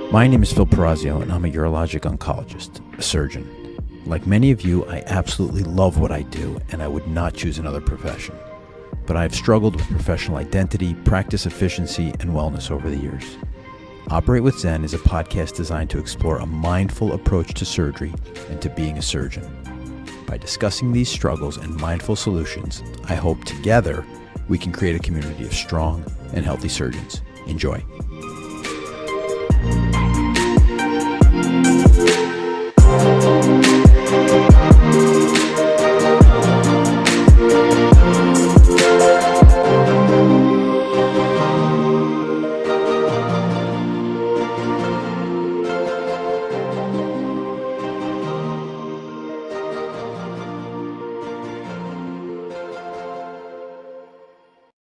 My name is Phil Perazio, and I'm a urologic oncologist, a surgeon. Like many of you, I absolutely love what I do, and I would not choose another profession. But I have struggled with professional identity, practice efficiency, and wellness over the years. Operate with Zen is a podcast designed to explore a mindful approach to surgery and to being a surgeon. By discussing these struggles and mindful solutions, I hope together we can create a community of strong and healthy surgeons. Enjoy.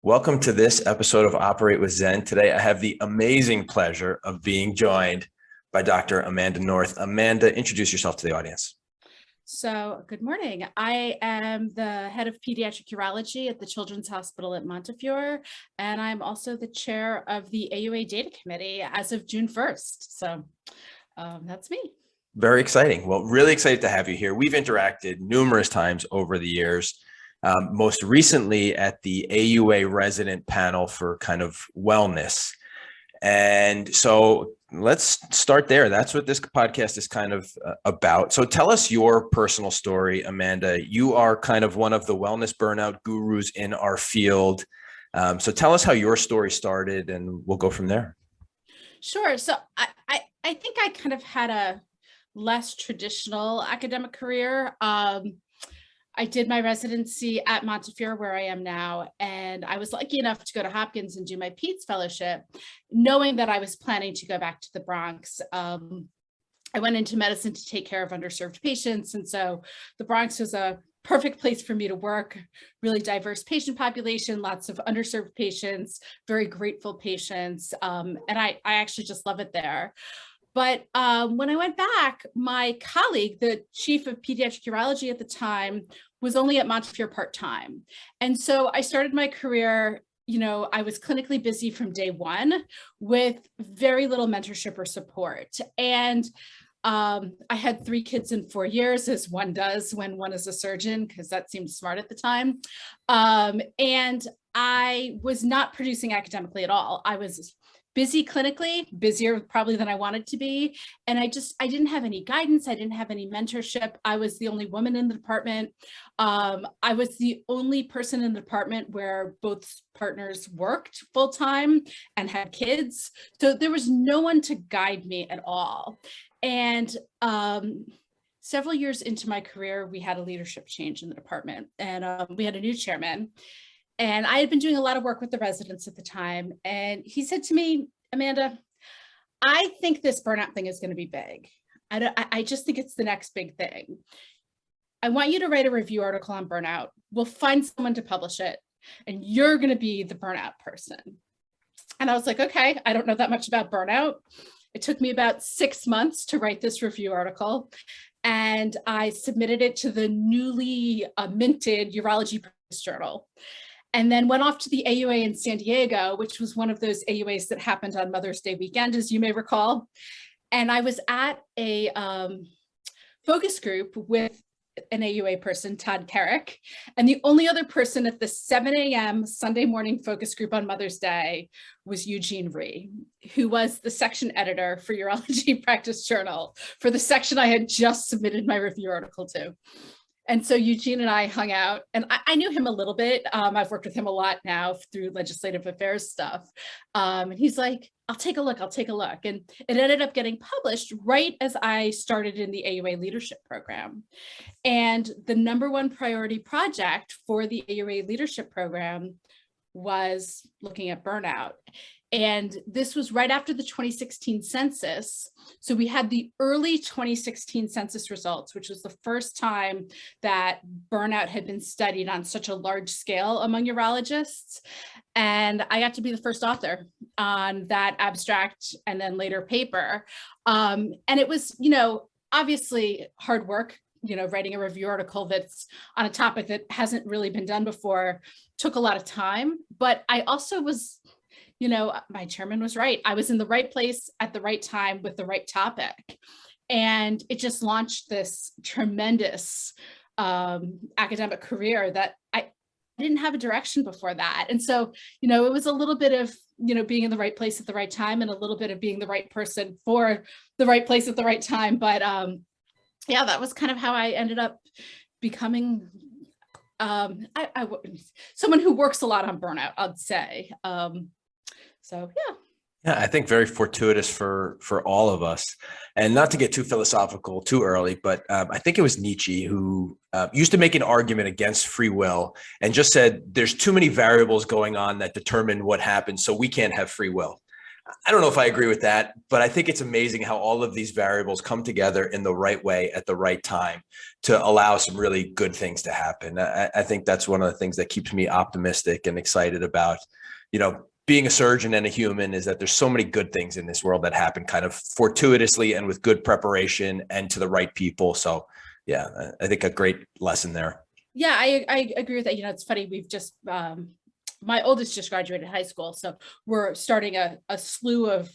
Welcome to this episode of Operate with Zen. Today, I have the amazing pleasure of being joined by Dr. Amanda North. Amanda, introduce yourself to the audience. So, good morning. I am the head of Pediatric Urology at the Children's Hospital at Montefiore, and I'm also the chair of the AUA Data Committee as of June 1st. So, that's me. Very exciting. Well, really excited to have you here. We've interacted numerous times over the years. Most recently at the AUA resident panel for kind of wellness. And so let's start there. That's what this podcast is kind of about. So tell us your personal story, Amanda. You are kind of one of the wellness burnout gurus in our field. So tell us how your story started and we'll go from there. Sure. So I think I kind of had a less traditional academic career. I did my residency at Montefiore, where I am now, and I was lucky enough to go to Hopkins and do my Peds fellowship, knowing that I was planning to go back to the Bronx. I went into medicine to take care of underserved patients, and so the Bronx was a perfect place for me to work. Really diverse patient population, lots of underserved patients, very grateful patients, and I actually just love it there. But when I went back, my colleague, the chief of pediatric urology at the time, was only at Montefiore part-time. And so I started my career, I was clinically busy from day one with very little mentorship or support. And I had 3 kids in 4 years, as one does when one is a surgeon, because that seemed smart at the time. And I was not producing academically at all. I was busy clinically, busier probably than I wanted to be. And I didn't have any guidance. I didn't have any mentorship. I was the only woman in the department. I was the only person in the department where both partners worked full-time and had kids. So there was no one to guide me at all. And several years into my career, we had a leadership change in the department, and we had a new chairman. And I had been doing a lot of work with the residents at the time. And he said to me, Amanda, I think this burnout thing is going to be big. I just think it's the next big thing. I want you to write a review article on burnout. We'll find someone to publish it, and you're going to be the burnout person. And I was like, okay, I don't know that much about burnout. It took me about 6 months to write this review article. And I submitted it to the newly minted Urology Journal. And then went off to the AUA in San Diego, which was one of those AUAs that happened on Mother's Day weekend, as you may recall. And I was at a focus group with an AUA person, Todd Carrick. And the only other person at the 7 a.m. Sunday morning focus group on Mother's Day was Eugene Rhee, who was the section editor for Urology Practice Journal for the section I had just submitted my review article to. And so Eugene and I hung out, and I knew him a little bit. I've worked with him a lot now through legislative affairs stuff. And he's like, I'll take a look. And it ended up getting published right as I started in the AUA leadership program. And the number one priority project for the AUA leadership program was looking at burnout. And this was right after the 2016 census. So we had the early 2016 census results, which was the first time that burnout had been studied on such a large scale among urologists. And I got to be the first author on that abstract and then later paper. And it was, obviously hard work, writing a review article that's on a topic that hasn't really been done before, took a lot of time. But I also was my chairman was right. I was in the right place at the right time with the right topic. And it just launched this tremendous academic career that I didn't have a direction before that. And so, it was a little bit of, being in the right place at the right time, and a little bit of being the right person for the right place at the right time. But yeah, that was kind of how I ended up becoming someone who works a lot on burnout, I'd say. So yeah. Yeah, I think very fortuitous for all of us. And not to get too philosophical too early, but I think it was Nietzsche who used to make an argument against free will and just said, there's too many variables going on that determine what happens, so we can't have free will. I don't know if I agree with that, but I think it's amazing how all of these variables come together in the right way at the right time to allow some really good things to happen. I think that's one of the things that keeps me optimistic and excited about, being a surgeon and a human, is that there's so many good things in this world that happen kind of fortuitously and with good preparation and to the right people. So yeah, I think a great lesson there. Yeah, I agree with that. It's funny. We've just, my oldest just graduated high school. So we're starting a slew of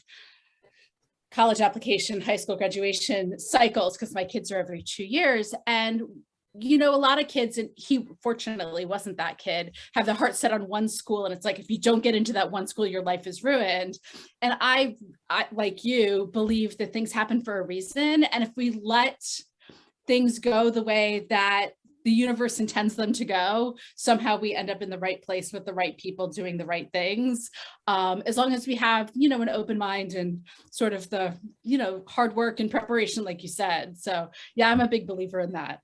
college application, high school graduation cycles, because my kids are every 2 years. And a lot of kids, and he fortunately wasn't that kid, have their heart set on one school. And it's like, if you don't get into that one school, your life is ruined. And I like you, believe that things happen for a reason. And if we let things go the way that the universe intends them to go, somehow we end up in the right place with the right people doing the right things. As long as we have, an open mind and sort of the, hard work and preparation, like you said. So yeah, I'm a big believer in that.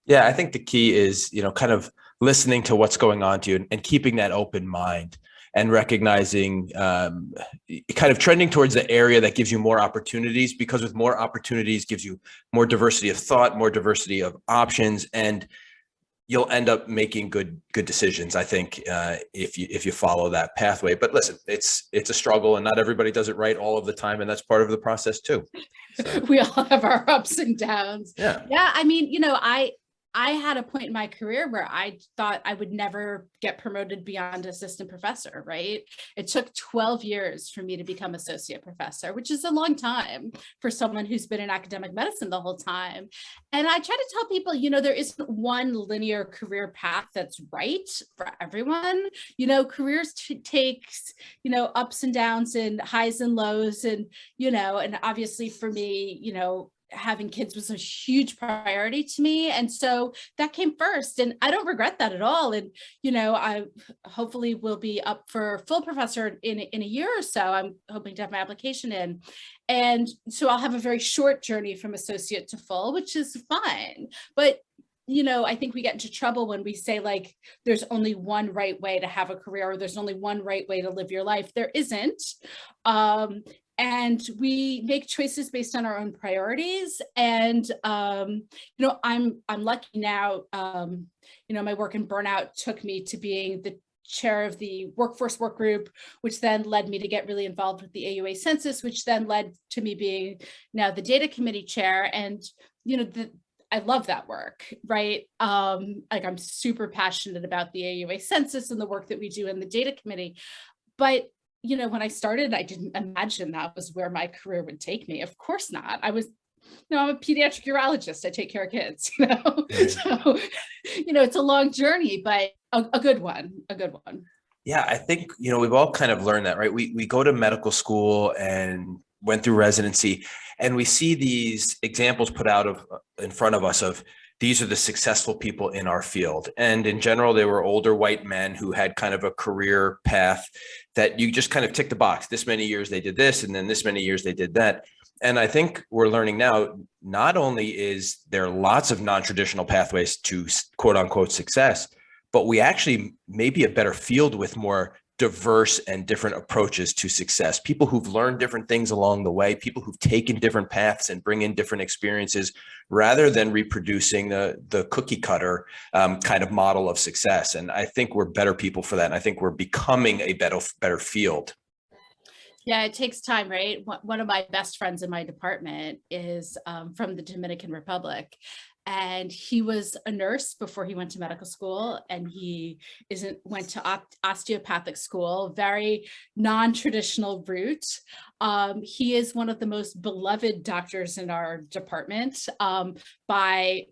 Yeah, I think the key is, kind of listening to what's going on to you and keeping that open mind and recognizing, kind of trending towards the area that gives you more opportunities, because with more opportunities gives you more diversity of thought, more diversity of options, and you'll end up making good decisions, I think, if you follow that pathway. But listen, it's a struggle, and not everybody does it right all of the time, and that's part of the process too. So. We all have our ups and downs. Yeah. Yeah. I mean, I had a point in my career where I thought I would never get promoted beyond assistant professor, right? It took 12 years for me to become associate professor, which is a long time for someone who's been in academic medicine the whole time. And I try to tell people, there isn't one linear career path that's right for everyone. Careers takes, ups and downs and highs and lows. And, and obviously for me, having kids was a huge priority to me. And so that came first, and I don't regret that at all. And, I hopefully will be up for full professor in a year or so. I'm hoping to have my application in. And so I'll have a very short journey from associate to full, which is fine. But I think we get into trouble when we say, like, there's only one right way to have a career, or there's only one right way to live your life. There isn't. And we make choices based on our own priorities. And, I'm lucky now, my work in Burnout took me to being the chair of the workforce work group, which then led me to get really involved with the AUA census, which then led to me being now the data committee chair. And, I love that work, right? I'm super passionate about the AUA census and the work that we do in the data committee. But when I started, I didn't imagine that was where my career would take me. Of course not. I'm a pediatric urologist. I take care of kids, So, it's a long journey, but a good one. Yeah, I think, we've all kind of learned that, right? We go to medical school and went through residency, and we see these examples put out in front of us of, these are the successful people in our field. And in general, they were older white men who had kind of a career path that you just kind of tick the box. This many years they did this, and then this many years they did that. And I think we're learning now, not only is there lots of non-traditional pathways to quote unquote success, but we actually may be a better field with more diverse and different approaches to success. People who've learned different things along the way, people who've taken different paths and bring in different experiences, rather than reproducing the cookie cutter kind of model of success. And I think we're better people for that. And I think we're becoming a better field. Yeah, it takes time, right? One of my best friends in my department is from the Dominican Republic. and he was a nurse before he went to medical school, and he went to osteopathic school, very non-traditional route. He is one of the most beloved doctors in our department by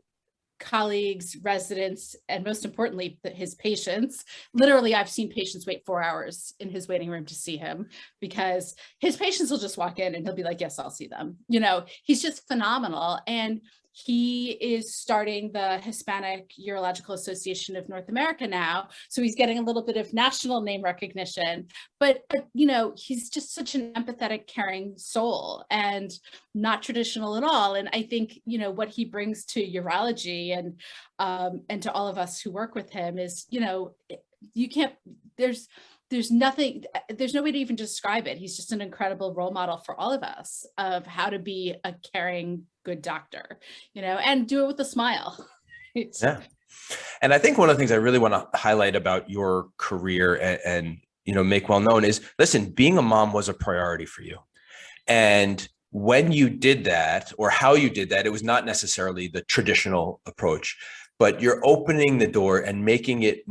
colleagues, residents, and most importantly, his patients. Literally, I've seen patients wait 4 hours in his waiting room to see him, because his patients will just walk in and he'll be like, yes, I'll see them. He's just phenomenal. And he is starting the Hispanic Urological Association of North America now. So he's getting a little bit of national name recognition, but he's just such an empathetic, caring soul and not traditional at all. And I think, what he brings to urology and to all of us who work with him is, you can't, there's nothing, there's no way to even describe it. He's just an incredible role model for all of us of how to be a caring, good doctor, and do it with a smile. Yeah. And I think one of the things I really want to highlight about your career and make well known is, listen, being a mom was a priority for you. And when you did that, or how you did that, it was not necessarily the traditional approach, but you're opening the door and making it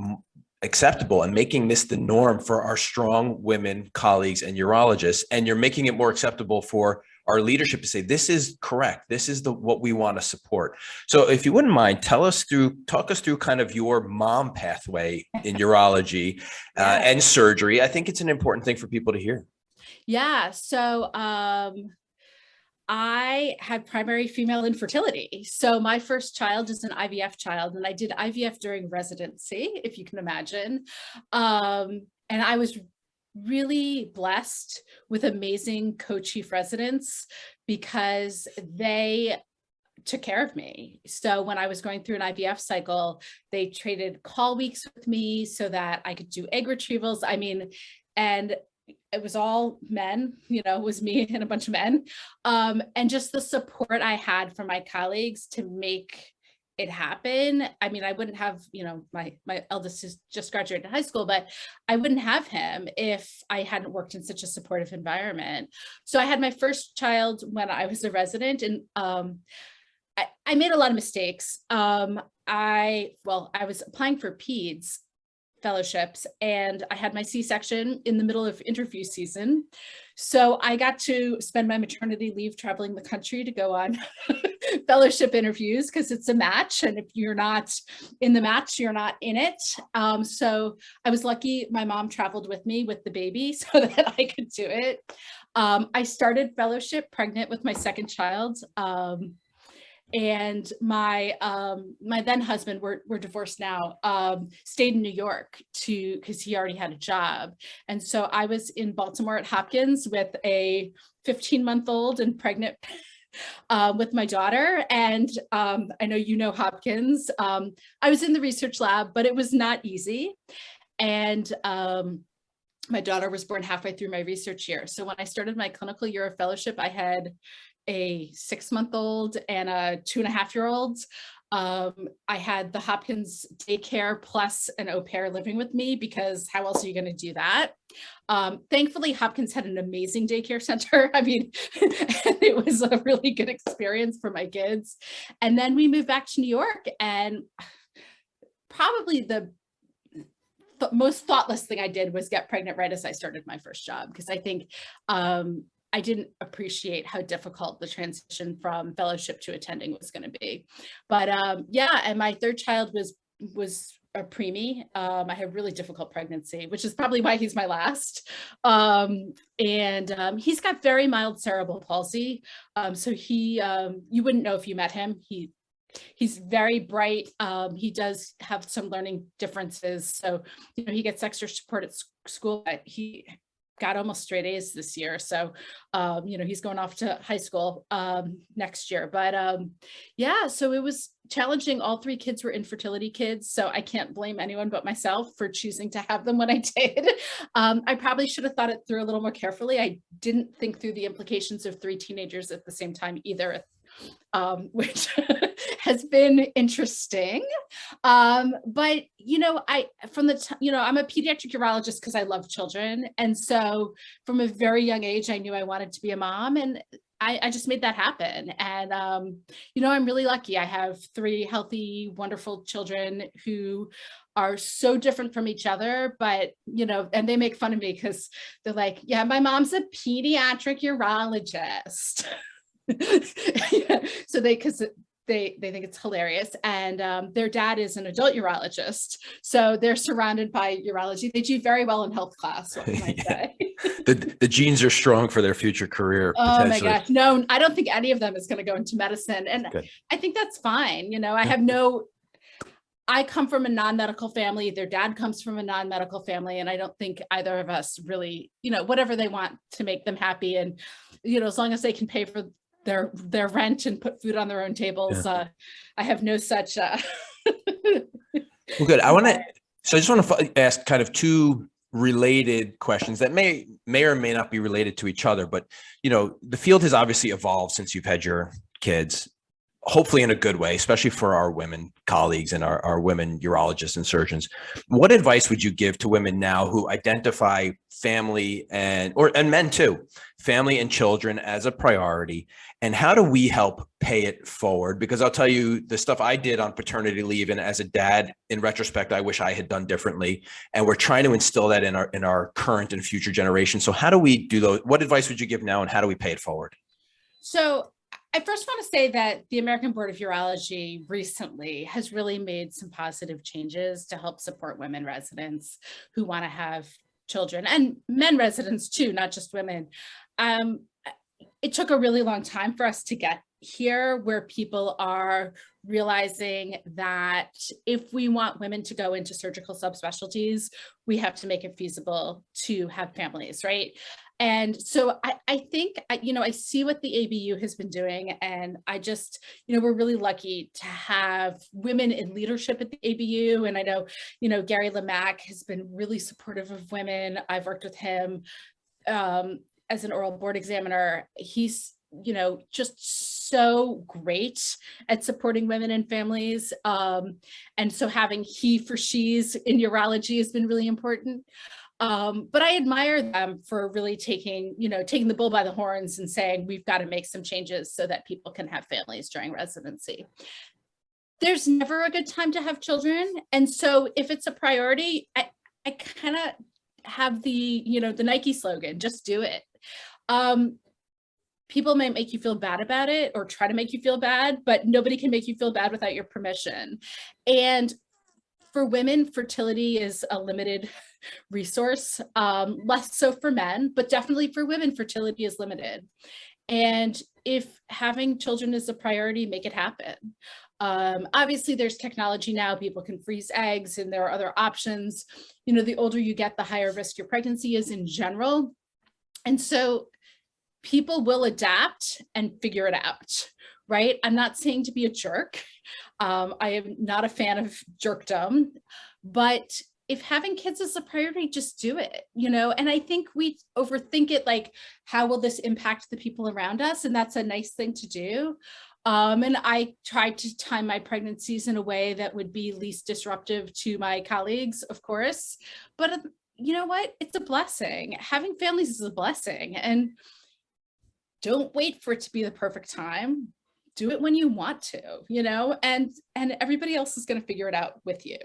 acceptable and making this the norm for our strong women colleagues and urologists. And you're making it more acceptable for our leadership to say, this is correct. This is what we want to support. So if you wouldn't mind, talk us through kind of your mom pathway in urology and surgery. I think it's an important thing for people to hear. Yeah. So, I had primary female infertility. So my first child is an IVF child, and I did IVF during residency, if you can imagine. And I was really blessed with amazing co-chief residents because they took care of me. So when I was going through an IVF cycle, they traded call weeks with me so that I could do egg retrievals. And it was all men, it was me and a bunch of men. And just the support I had from my colleagues to make it happen. I wouldn't have, my eldest has just graduated high school, but I wouldn't have him if I hadn't worked in such a supportive environment. So I had my first child when I was a resident, and I made a lot of mistakes. I was applying for peds fellowships, and I had my C-section in the middle of interview season. So I got to spend my maternity leave traveling the country to go on fellowship interviews, because it's a match. And if you're not in the match, you're not in it. So I was lucky my mom traveled with me with the baby so that I could do it. I started fellowship pregnant with my second child. And my then husband, we're divorced now, stayed in New York because he already had a job. And so I was in Baltimore at Hopkins with a 15-month-old and pregnant with my daughter. And I know Hopkins. I was in the research lab, but it was not easy. And my daughter was born halfway through my research year. So when I started my clinical year of fellowship, I had a 6-month-old and a 2.5-year-old. I had the Hopkins daycare plus an au pair living with me, because how else are you going to do that? Thankfully, Hopkins had an amazing daycare center. It was a really good experience for my kids. And then we moved back to New York, and probably the most thoughtless thing I did was get pregnant right as I started my first job, because I think I didn't appreciate how difficult the transition from fellowship to attending was going to be. But and my third child was a preemie. I had a really difficult pregnancy, which is probably why he's my last. He's got very mild cerebral palsy. So he, you wouldn't know if you met him. He's very bright. He does have some learning differences. So, he gets extra support at school, but he got almost straight A's this year. So, he's going off to high school next year. But so it was challenging. All 3 kids were infertility kids. So I can't blame anyone but myself for choosing to have them when I did. I probably should have thought it through a little more carefully. I didn't think through the implications of 3 teenagers at the same time either, which has been interesting. But, I'm a pediatric urologist because I love children. And so from a very young age, I knew I wanted to be a mom. And I just made that happen. And, I'm really lucky. I have 3 healthy, wonderful children who are so different from each other, but, and they make fun of me because they're like, yeah, my mom's a pediatric urologist. So because they think it's hilarious. And their dad is an adult urologist. So they're surrounded by urology. They do very well in health class, what can I say? The genes are strong for their future career. Oh my Potentially. gosh. No, I don't think any of them is going to go into medicine. And Good. I think that's fine. I come from a non-medical family. Their dad comes from a non-medical family. And I don't think either of us really, whatever they want to make them happy. And, as long as they can pay for their rent and put food on their own tables. I have no such. Well, good. So I just want to ask kind of 2 related questions that may or may not be related to each other, but the field has obviously evolved since you've had your kids, hopefully in a good way, especially for our women colleagues and our women urologists and surgeons. What advice would you give to women now who identify family and men too, family and children as a priority? And how do we help pay it forward? Because I'll tell you, the stuff I did on paternity leave, and as a dad, in retrospect, I wish I had done differently. And we're trying to instill that in our current and future generation. So how do we do those? What advice would you give now, and how do we pay it forward? So I first want to say that the American Board of Urology recently has really made some positive changes to help support women residents who want to have children, and men residents too, not just women. It took a really long time for us to get here, where people are realizing that if we want women to go into surgical subspecialties, we have to make it feasible to have families, right? And so I think, I see what the ABU has been doing, and I just, we're really lucky to have women in leadership at the ABU. And I know, Gary Lamack has been really supportive of women. I've worked with him as an oral board examiner. He's, just so great at supporting women and families. And so having he for she's in urology has been really important. But I admire them for really taking the bull by the horns and saying, we've got to make some changes so that people can have families during residency. There's never a good time to have children. And so if it's a priority, I kind of have the Nike slogan, just do it. People may make you feel bad about it or try to make you feel bad, but nobody can make you feel bad without your permission. And for women, fertility is a limited resource, less so for men, but definitely for women, fertility is limited. And if having children is a priority, make it happen. Obviously, there's technology now. People can freeze eggs, and there are other options. The older you get, the higher risk your pregnancy is in general. And so people will adapt and figure it out, right? I'm not saying to be a jerk. I am not a fan of jerkdom, but if having kids is a priority, just do it, and I think we overthink it, like, how will this impact the people around us? And that's a nice thing to do. And I tried to time my pregnancies in a way that would be least disruptive to my colleagues, of course, but you know what? It's a blessing. Having families is a blessing, and don't wait for it to be the perfect time. Do it when you want to, and everybody else is going to figure it out with you,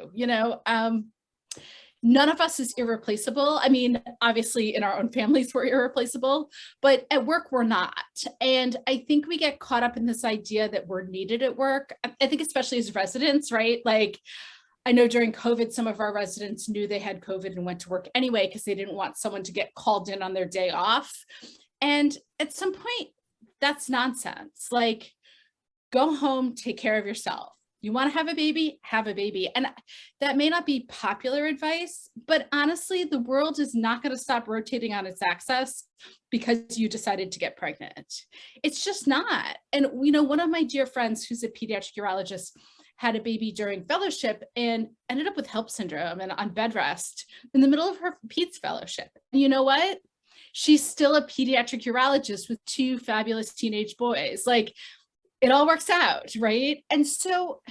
None of us is irreplaceable. I mean, obviously in our own families, we're irreplaceable, but at work, we're not. And I think we get caught up in this idea that we're needed at work. I think especially as residents, right? Like, I know during COVID, some of our residents knew they had COVID and went to work anyway, because they didn't want someone to get called in on their day off. And at some point, that's nonsense. Like, go home, take care of yourself. You want to have a baby, have a baby. And that may not be popular advice, but honestly, the world is not going to stop rotating on its axis because you decided to get pregnant. It's just not. And, one of my dear friends who's a pediatric urologist had a baby during fellowship and ended up with HELLP syndrome and on bed rest in the middle of her PEDS fellowship. And you know what? She's still a pediatric urologist with 2 fabulous teenage boys. Like, it all works out, right? And so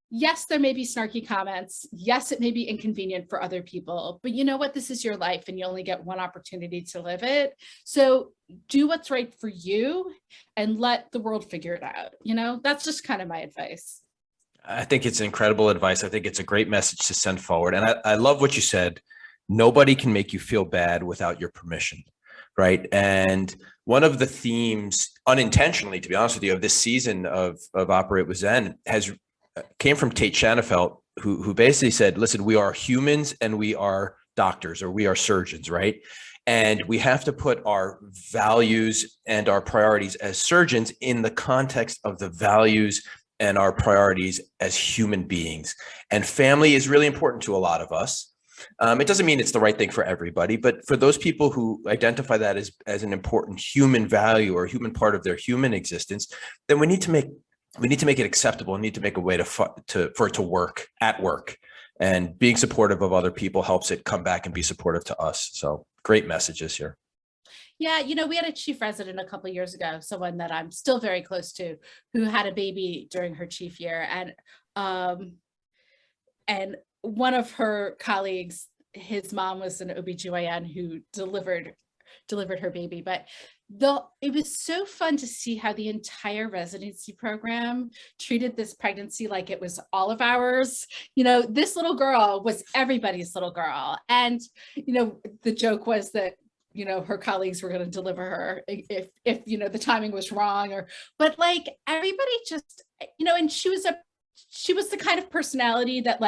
yes, there may be snarky comments. Yes, it may be inconvenient for other people, but you know what? This is your life and you only get one opportunity to live it. So do what's right for you and let the world figure it out. That's just kind of my advice. I think it's incredible advice. I think it's a great message to send forward. And I love what you said. Nobody can make you feel bad without your permission, right? And one of the themes, unintentionally, to be honest with you, of this season of Operate with Zen came from Tate Shanafelt, who basically said, listen, we are humans and we are doctors, or we are surgeons, right? And we have to put our values and our priorities as surgeons in the context of the values and our priorities as human beings. And family is really important to a lot of us. It doesn't mean it's the right thing for everybody, but for those people who identify that as an important human value or human part of their human existence, then we need to make it acceptable. We need to make a way for it to work at work. And being supportive of other people helps it come back and be supportive to us. So great messages here. Yeah, we had a chief resident a couple of years ago, someone that I'm still very close to, who had a baby during her chief year, and one of her colleagues, his mom was an OBGYN who delivered her baby, but it was so fun to see how the entire residency program treated this pregnancy like it was all of ours. This little girl was everybody's little girl. And, the joke was that, her colleagues were going to deliver her if the timing was wrong, but like everybody just, and she was the kind of personality that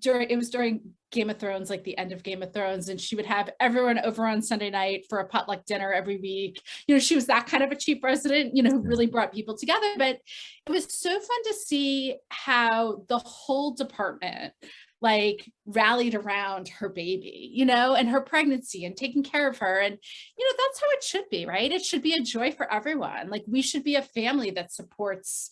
during Game of Thrones, like the end of Game of Thrones, and she would have everyone over on Sunday night for a potluck dinner every week. She was that kind of a chief resident, who really brought people together. But it was so fun to see how the whole department rallied around her baby, and her pregnancy and taking care of her. And, that's how it should be, right? It should be a joy for everyone. We should be a family that supports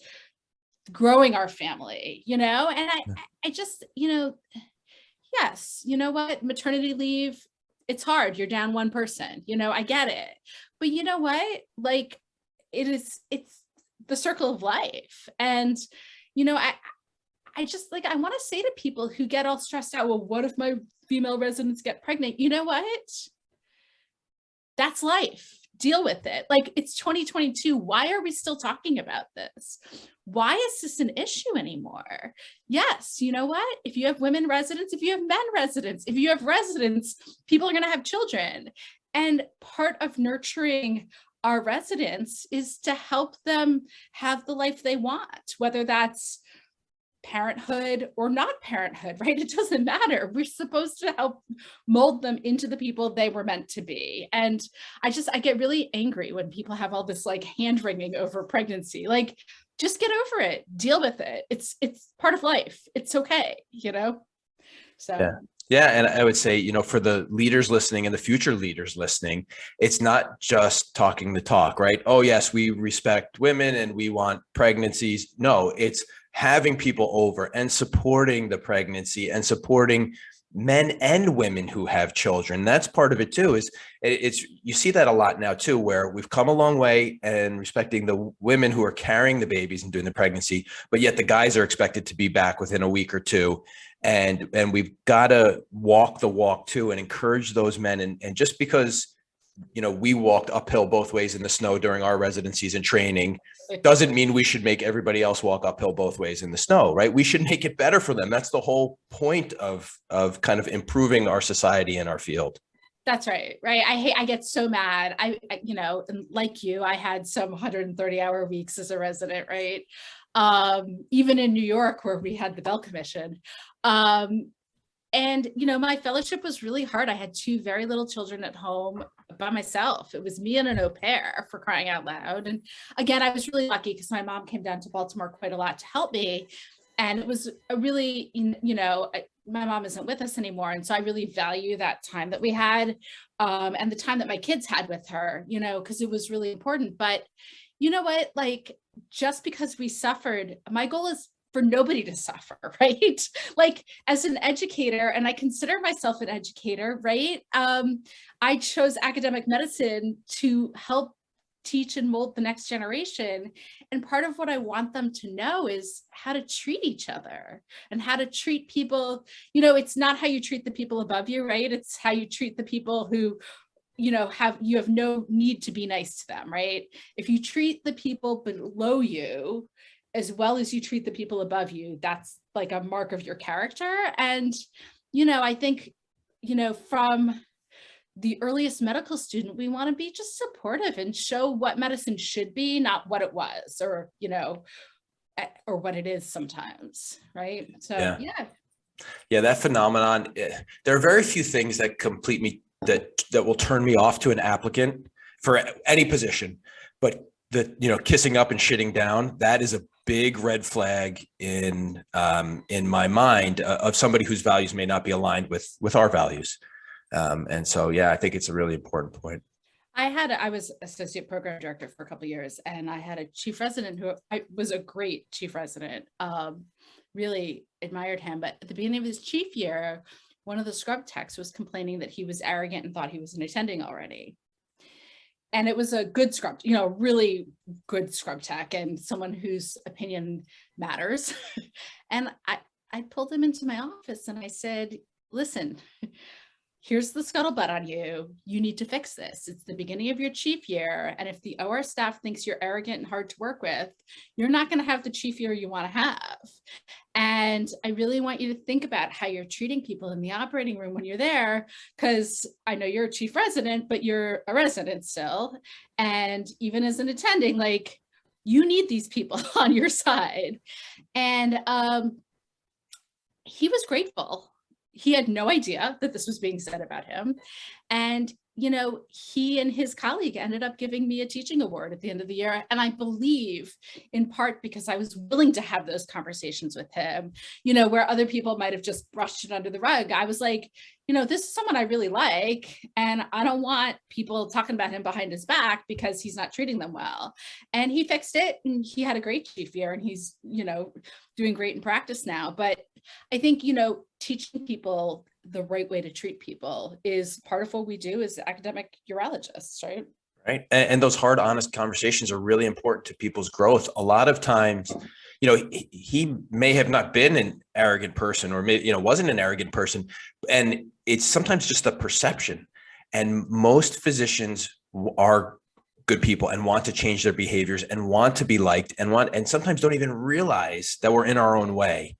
growing our family, and I just, yes, you know what, maternity leave, it's hard. You're down one person, I get it. But you know what, it's the circle of life. And, I just I want to say to people who get all stressed out, well, what if my female residents get pregnant? You know what? That's life. Deal with it. It's 2022. Why are we still talking about this? Why is this an issue anymore? Yes, you know what? If you have women residents, if you have men residents, if you have residents, people are going to have children. And part of nurturing our residents is to help them have the life they want, whether that's parenthood or not parenthood, right? It doesn't matter. We're supposed to help mold them into the people they were meant to be. And I get really angry when people have all this hand wringing over pregnancy. Just get over it, deal with it. It's part of life. It's okay, So yeah. And I would say, for the leaders listening and the future leaders listening, it's not just talking the talk, right? Oh yes, we respect women and we want pregnancies. No, it's having people over and supporting the pregnancy and supporting men and women who have children. That's part of it too. You see that a lot now too, where we've come a long way and respecting the women who are carrying the babies and doing the pregnancy, but yet the guys are expected to be back within a week or two. And we've got to walk the walk too and encourage those men. And just because, we walked uphill both ways in the snow during our residencies and training doesn't mean we should make everybody else walk uphill both ways in the snow, right? We should make it better for them. That's the whole point of kind of improving our society and our field. That's right. Right. I get so mad. I like you, I had some 130-hour weeks as a resident, right? Even in New York where we had the Bell Commission. And, my fellowship was really hard. I had two very little children at home by myself. It was me and an au pair, for crying out loud. And again, I was really lucky because my mom came down to Baltimore quite a lot to help me. And it was a really, my mom isn't with us anymore. And so I really value that time that we had and the time that my kids had with her, because it was really important. But you know what, just because we suffered, my goal is for nobody to suffer, right? As an educator, and I consider myself an educator, right? I chose academic medicine to help teach and mold the next generation. And part of what I want them to know is how to treat each other and how to treat people. You know, it's not how you treat the people above you, right? It's how you treat the people who, you know, you have no need to be nice to them, right? If you treat the people below you as well as you treat the people above you, that's like a mark of your character. And, you know, I think, you know, from the earliest medical student, we want to be just supportive and show what medicine should be, not what it was, or, you know, or what it is sometimes, right? So, yeah, that phenomenon. There are very few things that complete me, that will turn me off to an applicant for any position, but kissing up and shitting down, that is a big red flag in my mind of somebody whose values may not be aligned with our values. And so, yeah, I think it's a really important point. I was associate program director for a couple of years, and I had a chief resident who was a great chief resident, really admired him. But at the beginning of his chief year, one of the scrub techs was complaining that he was arrogant and thought he was an attending already. And it was a good scrub, you know, really good scrub tech and someone whose opinion matters. And I pulled him into my office and I said, listen, here's the scuttlebutt on you. You need to fix this. It's the beginning of your chief year. And if the OR staff thinks you're arrogant and hard to work with, you're not going to have the chief year you want to have. And I really want you to think about how you're treating people in the operating room when you're there, because I know you're a chief resident, but you're a resident still. And even as an attending, like, you need these people on your side. And he was grateful. He had no idea that this was being said about him. And, you know, he and his colleague ended up giving me a teaching award at the end of the year. And I believe in part because I was willing to have those conversations with him, you know, where other people might have just brushed it under the rug. I was like, you know, this is someone I really like, and I don't want people talking about him behind his back because he's not treating them well. And he fixed it, and he had a great chief year, and he's, you know, doing great in practice now. But I think, you know, teaching people the right way to treat people is part of what we do as academic urologists, right? Right. And those hard, honest conversations are really important to people's growth. A lot of times, you know, he may have not been an arrogant person, or maybe, you know, wasn't an arrogant person. And it's sometimes just a perception. And most physicians are good people and want to change their behaviors and want to be liked and sometimes don't even realize that we're in our own way.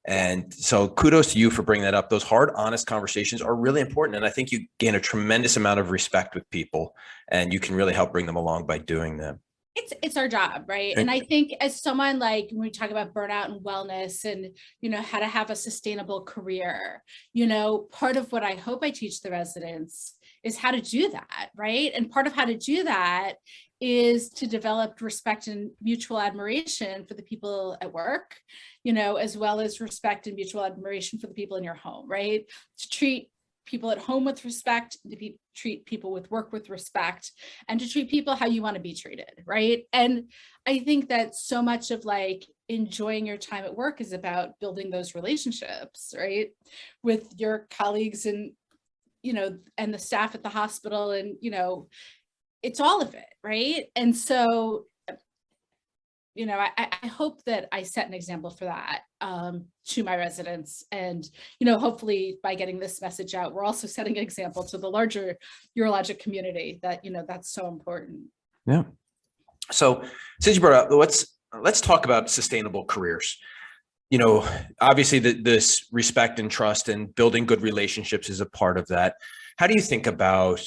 And so kudos to you for bringing that up. Those hard, honest conversations are really important. And I think you gain a tremendous amount of respect with people, and you can really help bring them along by doing them. It's our job, right? And I think as someone, like, when we talk about burnout and wellness and, you know, how to have a sustainable career, you know, part of what I hope I teach the residents is how to do that, right? And part of how to do that is to develop respect and mutual admiration for the people at work, you know, as well as respect and mutual admiration for the people in your home, right? To treat people at home with respect, to treat people with work with respect, and to treat people how you want to be treated, right? And I think that so much of, like, enjoying your time at work is about building those relationships, right, with your colleagues and, you know, and the staff at the hospital, and, you know, it's all of it, right? And so, you know, I hope that I set an example for that to my residents. And, you know, hopefully by getting this message out, we're also setting an example to the larger urologic community that, you know, that's so important. Yeah. So since you brought up, let's talk about sustainable careers. You know, obviously this respect and trust and building good relationships is a part of that. How do you think about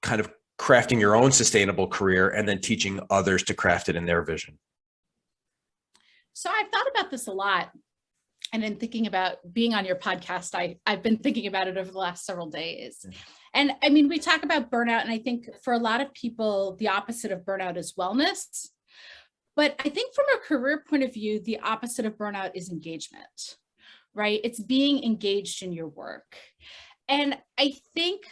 kind of crafting your own sustainable career and then teaching others to craft it in their vision? So I've thought about this a lot. And in thinking about being on your podcast, I've been thinking about it over the last several days. And I mean, we talk about burnout, and I think for a lot of people, the opposite of burnout is wellness. But I think from a career point of view, the opposite of burnout is engagement, right? It's being engaged in your work. And I think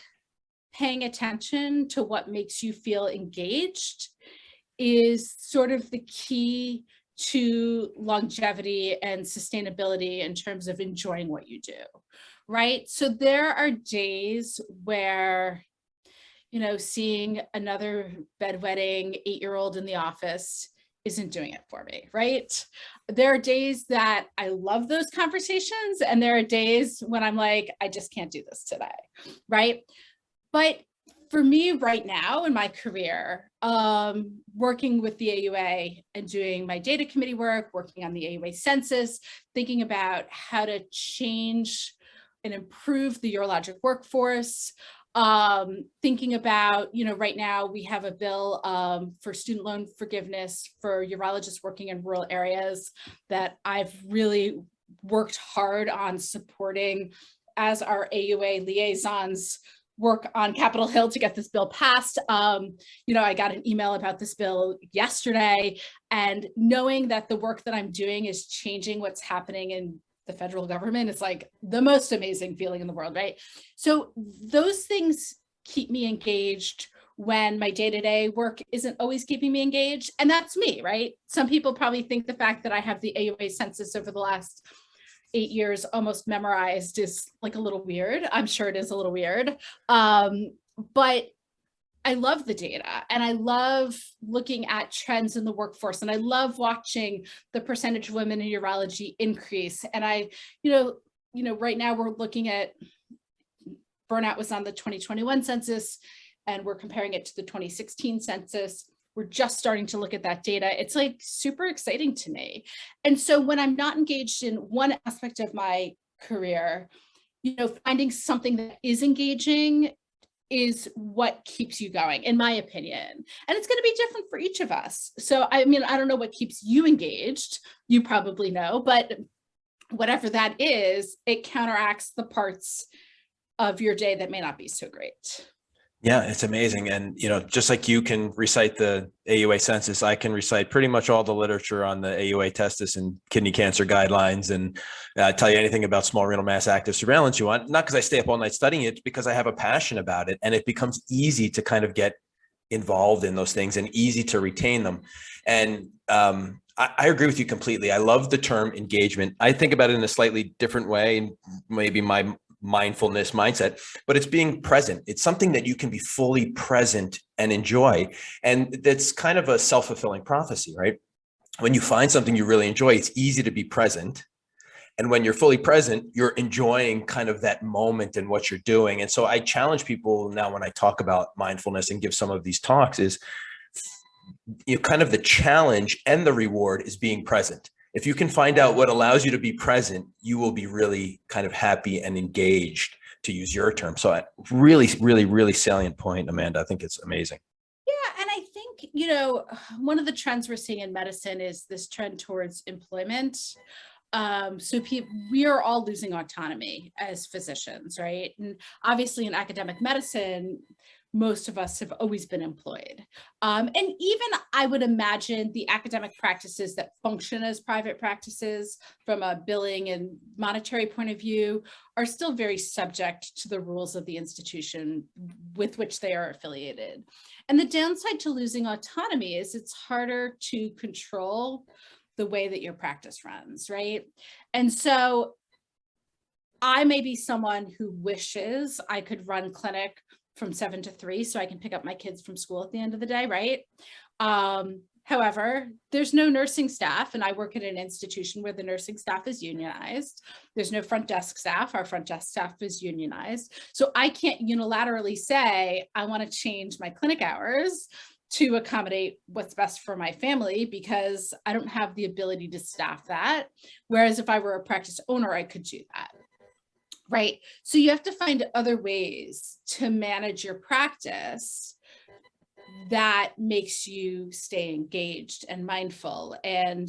paying attention to what makes you feel engaged is sort of the key to longevity and sustainability in terms of enjoying what you do, right? So there are days where, seeing another bedwetting 8-year-old in the office isn't doing it for me, right? There are days that I love those conversations, and there are days when I'm like, I just can't do this today, right? But for me right now in my career, working with the AUA and doing my data committee work, working on the AUA census, thinking about how to change and improve the urologic workforce, thinking about, right now we have a bill for student loan forgiveness for urologists working in rural areas that I've really worked hard on supporting as our AUA liaisons work on Capitol Hill to get this bill passed. I got an email about this bill yesterday, and knowing that the work that I'm doing is changing what's happening in the federal government, it's like the most amazing feeling in the world, right? So those things keep me engaged when my day-to-day work isn't always keeping me engaged. And that's me, right? Some people probably think the fact that I have the AUA census over the last 8 years almost memorized is like a little weird. I'm sure it is a little weird. But I love the data, and I love looking at trends in the workforce, and I love watching the percentage of women in urology increase. And right now we're looking at burnout was on the 2021 census, and we're comparing it to the 2016 census. We're just starting to look at that data. It's like super exciting to me. And so when I'm not engaged in one aspect of my career, finding something that is engaging is what keeps you going, in my opinion. And it's going to be different for each of us. So, I don't know what keeps you engaged. You probably know, but whatever that is, it counteracts the parts of your day that may not be so great. Yeah, it's amazing. And, just like you can recite the AUA census, I can recite pretty much all the literature on the AUA testis and kidney cancer guidelines, and tell you anything about small renal mass active surveillance you want. Not because I stay up all night studying it, because I have a passion about it, and it becomes easy to kind of get involved in those things and easy to retain them. And I agree with you completely. I love the term engagement. I think about it in a slightly different way, maybe my mindfulness mindset, but it's being present. It's something that you can be fully present and enjoy. And that's kind of a self-fulfilling prophecy, right? When you find something you really enjoy, it's easy to be present. And when you're fully present, you're enjoying kind of that moment and what you're doing. And so I challenge people now when I talk about mindfulness and give some of these talks is, kind of the challenge and the reward is being present. If you can find out what allows you to be present, you will be really kind of happy and engaged, to use your term. So really, really, really salient point, Amanda. I think it's amazing. Yeah. And I think, one of the trends we're seeing in medicine is this trend towards employment. So we are all losing autonomy as physicians, right? And obviously in academic medicine, most of us have always been employed. And even I would imagine the academic practices that function as private practices from a billing and monetary point of view are still very subject to the rules of the institution with which they are affiliated. And the downside to losing autonomy is it's harder to control the way that your practice runs, right? And so I may be someone who wishes I could run clinic from 7 to 3 so I can pick up my kids from school at the end of the day, right? However, there's no nursing staff, and I work at an institution where the nursing staff is unionized. There's no front desk staff. Our front desk staff is unionized. So I can't unilaterally say, I want to change my clinic hours to accommodate what's best for my family, because I don't have the ability to staff that. Whereas if I were a practice owner, I could do that. Right. So you have to find other ways to manage your practice that makes you stay engaged and mindful and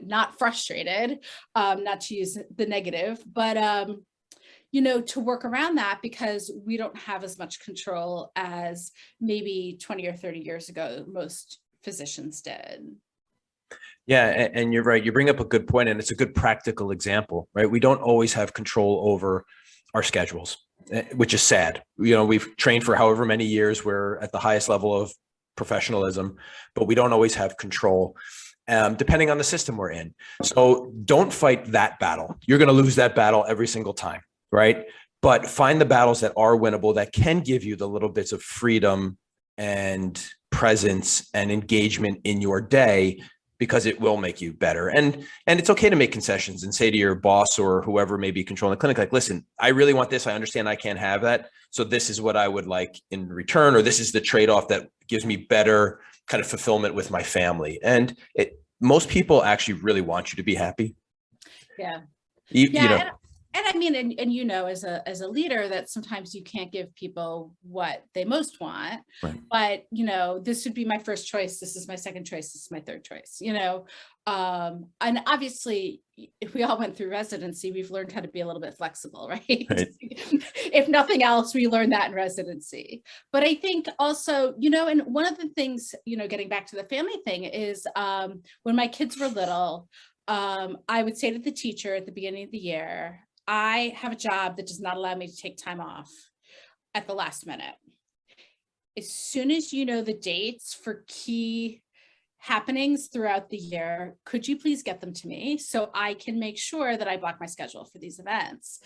not frustrated, not to use the negative, but, to work around that, because we don't have as much control as maybe 20 or 30 years ago, most physicians did. Yeah, and you're right. You bring up a good point, and it's a good practical example, right? We don't always have control over our schedules, which is sad. We've trained for however many years. We're at the highest level of professionalism, but we don't always have control, depending on the system we're in. So don't fight that battle. You're going to lose that battle every single time, right? but find the battles that are winnable, that can give you the little bits of freedom and presence and engagement in your day, because it will make you better. And it's okay to make concessions and say to your boss or whoever may be controlling the clinic, like, listen, I really want this. I understand I can't have that. So this is what I would like in return, or this is the trade-off that gives me better kind of fulfillment with my family. And most people actually really want you to be happy. Yeah. You know, and I mean, and you know, as a leader, that sometimes you can't give people what they most want, right. But you know, this would be my first choice. This is my second choice. This is my third choice, you know? And obviously if we all went through residency, we've learned how to be a little bit flexible, right? If nothing else, we learned that in residency. But I think also, you know, and one of the things, you know, getting back to the family thing is, when my kids were little, I would say to the teacher at the beginning of the year, I have a job that does not allow me to take time off at the last minute. As soon as you know the dates for key happenings throughout the year, could you please get them to me so I can make sure that I block my schedule for these events?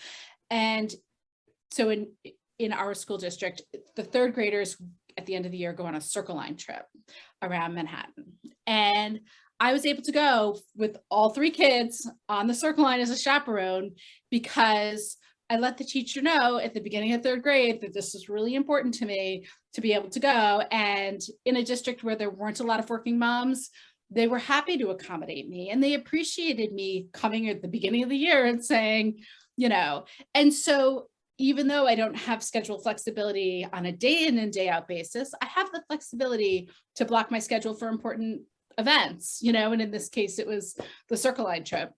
And so in our school district, the third graders at the end of the year go on a Circle Line trip around Manhattan. And I was able to go with all three kids on the Circle Line as a chaperone, because I let the teacher know at the beginning of third grade that this is really important to me to be able to go. And in a district where there weren't a lot of working moms, they were happy to accommodate me, and they appreciated me coming at the beginning of the year and saying, you know. And so even though I don't have schedule flexibility on a day in and day out basis, I have the flexibility to block my schedule for important events, you know, and in this case, it was the Circle Line trip.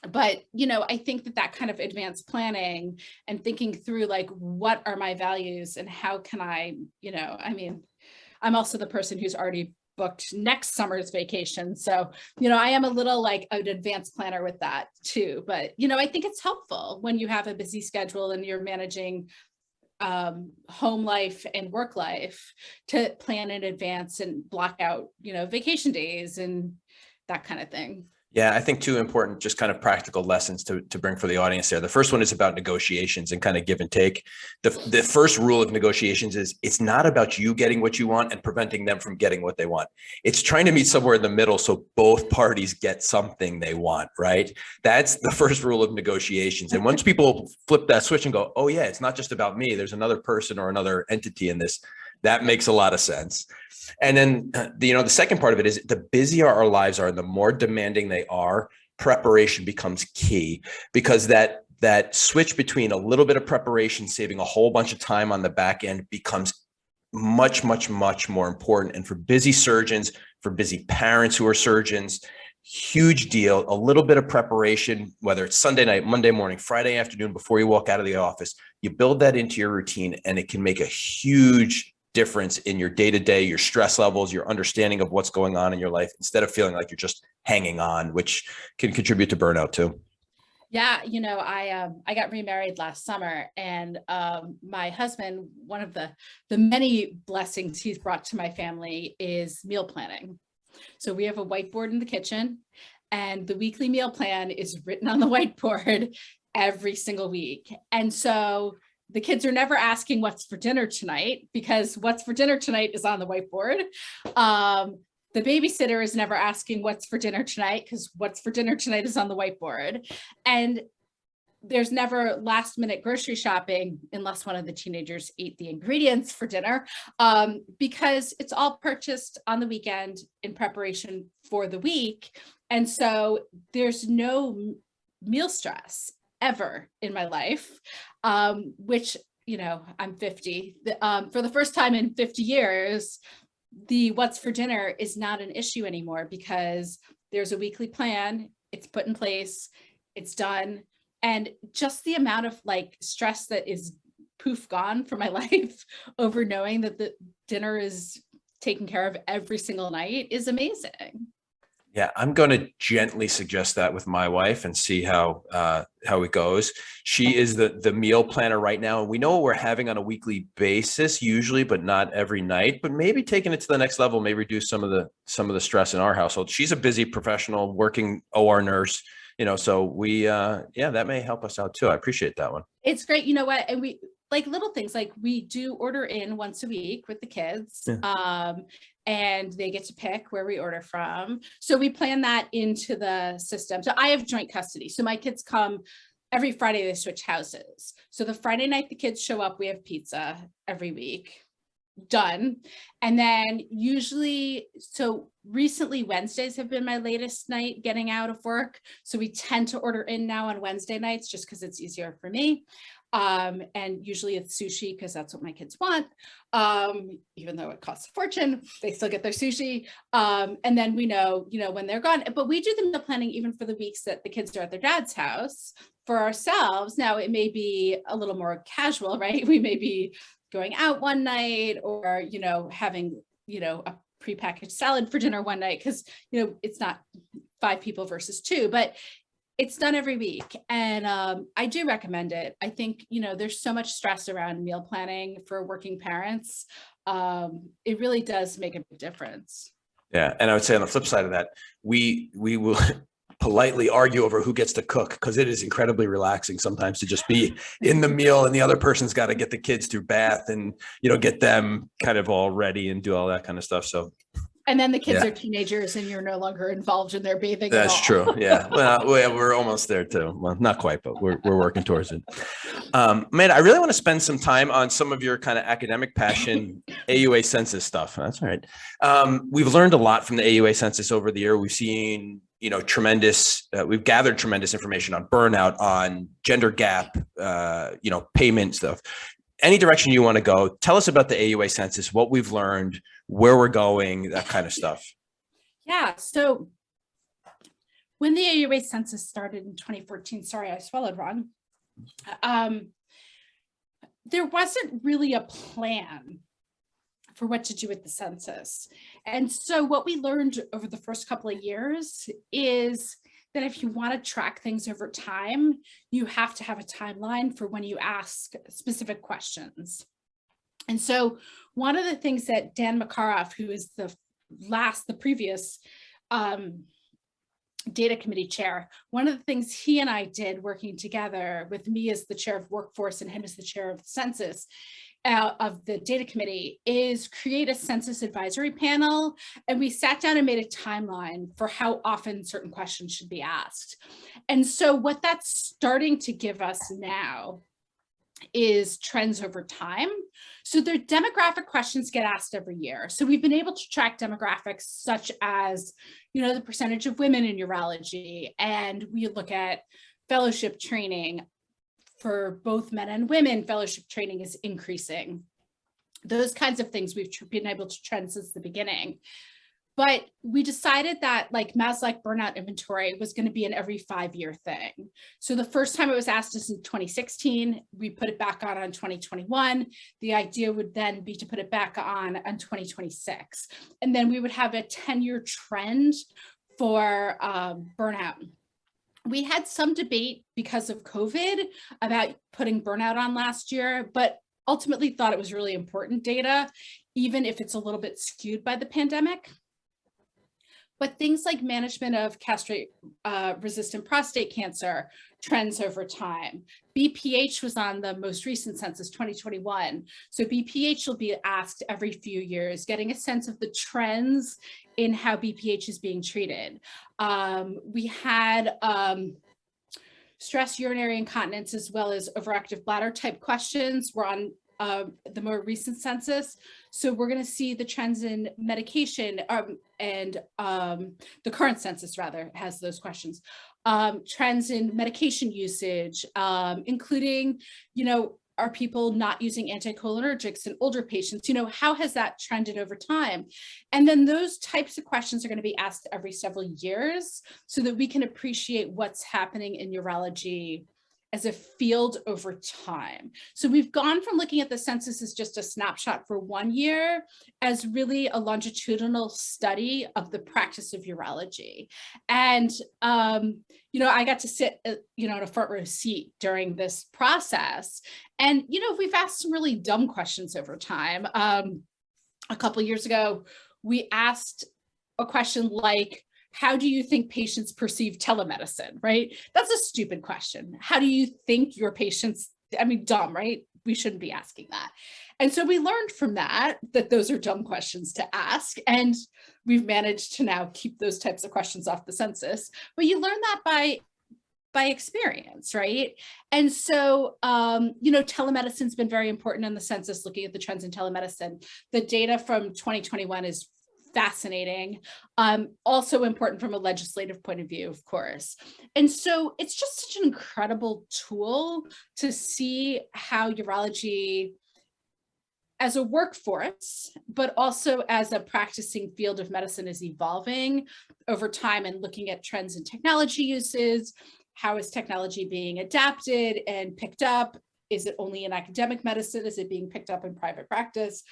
But, you know, I think that kind of advanced planning and thinking through, like, what are my values and how can I, you know, I mean, I'm also the person who's already booked next summer's vacation. So, you know, I am a little like an advanced planner with that too. But, you know, I think it's helpful when you have a busy schedule and you're managing home life and work life to plan in advance and block out, you know, vacation days and that kind of thing. Yeah, I think two important, just kind of practical lessons to bring for the audience there. The first one is about negotiations and kind of give and take. The first rule of negotiations is it's not about you getting what you want and preventing them from getting what they want. It's trying to meet somewhere in the middle so both parties get something they want, right? That's the first rule of negotiations. And once people flip that switch and go, oh yeah, it's not just about me, there's another person or another entity in this, that makes a lot of sense. And then, the second part of it is the busier our lives are and the more demanding they are, preparation becomes key, because that switch between a little bit of preparation, saving a whole bunch of time on the back end, becomes much, much, much more important. And for busy surgeons, for busy parents who are surgeons, huge deal. A little bit of preparation, whether it's Sunday night, Monday morning, Friday afternoon, before you walk out of the office, you build that into your routine, and it can make a huge difference in your day-to-day, your stress levels, your understanding of what's going on in your life, instead of feeling like you're just hanging on, which can contribute to burnout too. Yeah, you know, I got remarried last summer, and my husband, one of the many blessings he's brought to my family is meal planning. So we have a whiteboard in the kitchen, and the weekly meal plan is written on the whiteboard every single week. And so the kids are never asking what's for dinner tonight, because what's for dinner tonight is on the whiteboard. The babysitter is never asking what's for dinner tonight, because what's for dinner tonight is on the whiteboard. And there's never last minute grocery shopping unless one of the teenagers ate the ingredients for dinner, because it's all purchased on the weekend in preparation for the week. And so there's no meal stress ever in my life, which, you know, I'm 50. For the first time in 50 years, the what's for dinner is not an issue anymore, because there's a weekly plan, it's put in place, it's done. And just the amount of like stress that is poof gone from my life over knowing that the dinner is taken care of every single night is amazing. Yeah, I'm going to gently suggest that with my wife and see how it goes. She is the meal planner right now, and we know what we're having on a weekly basis usually, but not every night. But maybe taking it to the next level may reduce some of the stress in our household. She's a busy professional, working OR nurse, So we, that may help us out too. I appreciate that one. It's great. You know what? And we like little things like we do order in once a week with the kids. And they get to pick where we order from. So we plan that into the system. So I have joint custody. So my kids come every Friday, they switch houses. So the Friday night the kids show up, we have pizza every week. Done. And then usually, so recently Wednesdays have been my latest night getting out of work. So we tend to order in now on Wednesday nights just because it's easier for me. And usually it's sushi because that's what my kids want. Even though it costs a fortune, they still get their sushi. And then we know, when they're gone, but we do the meal planning even for the weeks that the kids are at their dad's house for ourselves. Now it may be a little more casual, right? We may be going out one night or, having, a prepackaged salad for dinner one night because, it's not 5 people versus 2, but it's done every week. And I do recommend it. I think, there's so much stress around meal planning for working parents. It really does make a big difference. Yeah. And I would say on the flip side of that, we will politely argue over who gets to cook because it is incredibly relaxing sometimes to just be in the meal and the other person's got to get the kids through bath and, get them kind of all ready and do all that kind of stuff. So. And then the kids are teenagers and you're no longer involved in their bathing. That's true. Yeah. Well, we're almost there too. Well, not quite, but we're working towards it. Man, I really want to spend some time on some of your kind of academic passion, AUA census stuff. That's all right. We've learned a lot from the AUA census over the year. We've seen, we've gathered tremendous information on burnout, on gender gap, payment stuff. Any direction you want to go, tell us about the AUA census, what we've learned, where we're going, that kind of stuff. Yeah. So when the AUA census started in 2014, sorry, I swallowed wrong. There wasn't really a plan for what to do with the census. And so what we learned over the first couple of years is that if you want to track things over time, you have to have a timeline for when you ask specific questions. And so one of the things that Dan Makaroff, who is the previous data committee chair, one of the things he and I did working together with me as the chair of workforce and him as the chair of the census, of the data committee, is create a census advisory panel. And we sat down and made a timeline for how often certain questions should be asked. And so what that's starting to give us now is trends over time. So their demographic questions get asked every year. So we've been able to track demographics such as, the percentage of women in urology, and we look at fellowship training. For both men and women, fellowship training is increasing. Those kinds of things we've been able to trend since the beginning. But we decided that Maslach burnout inventory was going to be an every 5-year thing. So the first time it was asked us in 2016, we put it back on 2021. The idea would then be to put it back on 2026. And then we would have a 10-year trend for burnout. We had some debate because of COVID about putting burnout on last year, but ultimately thought it was really important data, even if it's a little bit skewed by the pandemic. But things like management of castrate-resistant prostate cancer trends over time. BPH was on the most recent census, 2021. So BPH will be asked every few years, getting a sense of the trends in how BPH is being treated. We had stress urinary incontinence as well as overactive bladder type questions were on the more recent census. So we're going to see the trends in medication and the current census rather has those questions. Trends in medication usage, including, are people not using anticholinergics in older patients? How has that trended over time? And then those types of questions are going to be asked every several years so that we can appreciate what's happening in urology as a field over time. So we've gone from looking at the census as just a snapshot for 1 year as really a longitudinal study of the practice of urology. And, I got to sit, in a front row seat during this process. And, we've asked some really dumb questions over time. A couple of years ago, we asked a question like, how do you think patients perceive telemedicine, right? That's a stupid question. How do you think your patients, I mean, dumb, right? We shouldn't be asking that. And so we learned from that those are dumb questions to ask. And we've managed to now keep those types of questions off the census. But you learn that by experience, right? And so, telemedicine's been very important in the census, looking at the trends in telemedicine. The data from 2021 is fascinating, also important from a legislative point of view, of course. And so it's just such an incredible tool to see how urology as a workforce, but also as a practicing field of medicine is evolving over time, and looking at trends in technology uses. How is technology being adapted and picked up? Is it only in academic medicine? Is it being picked up in private practice?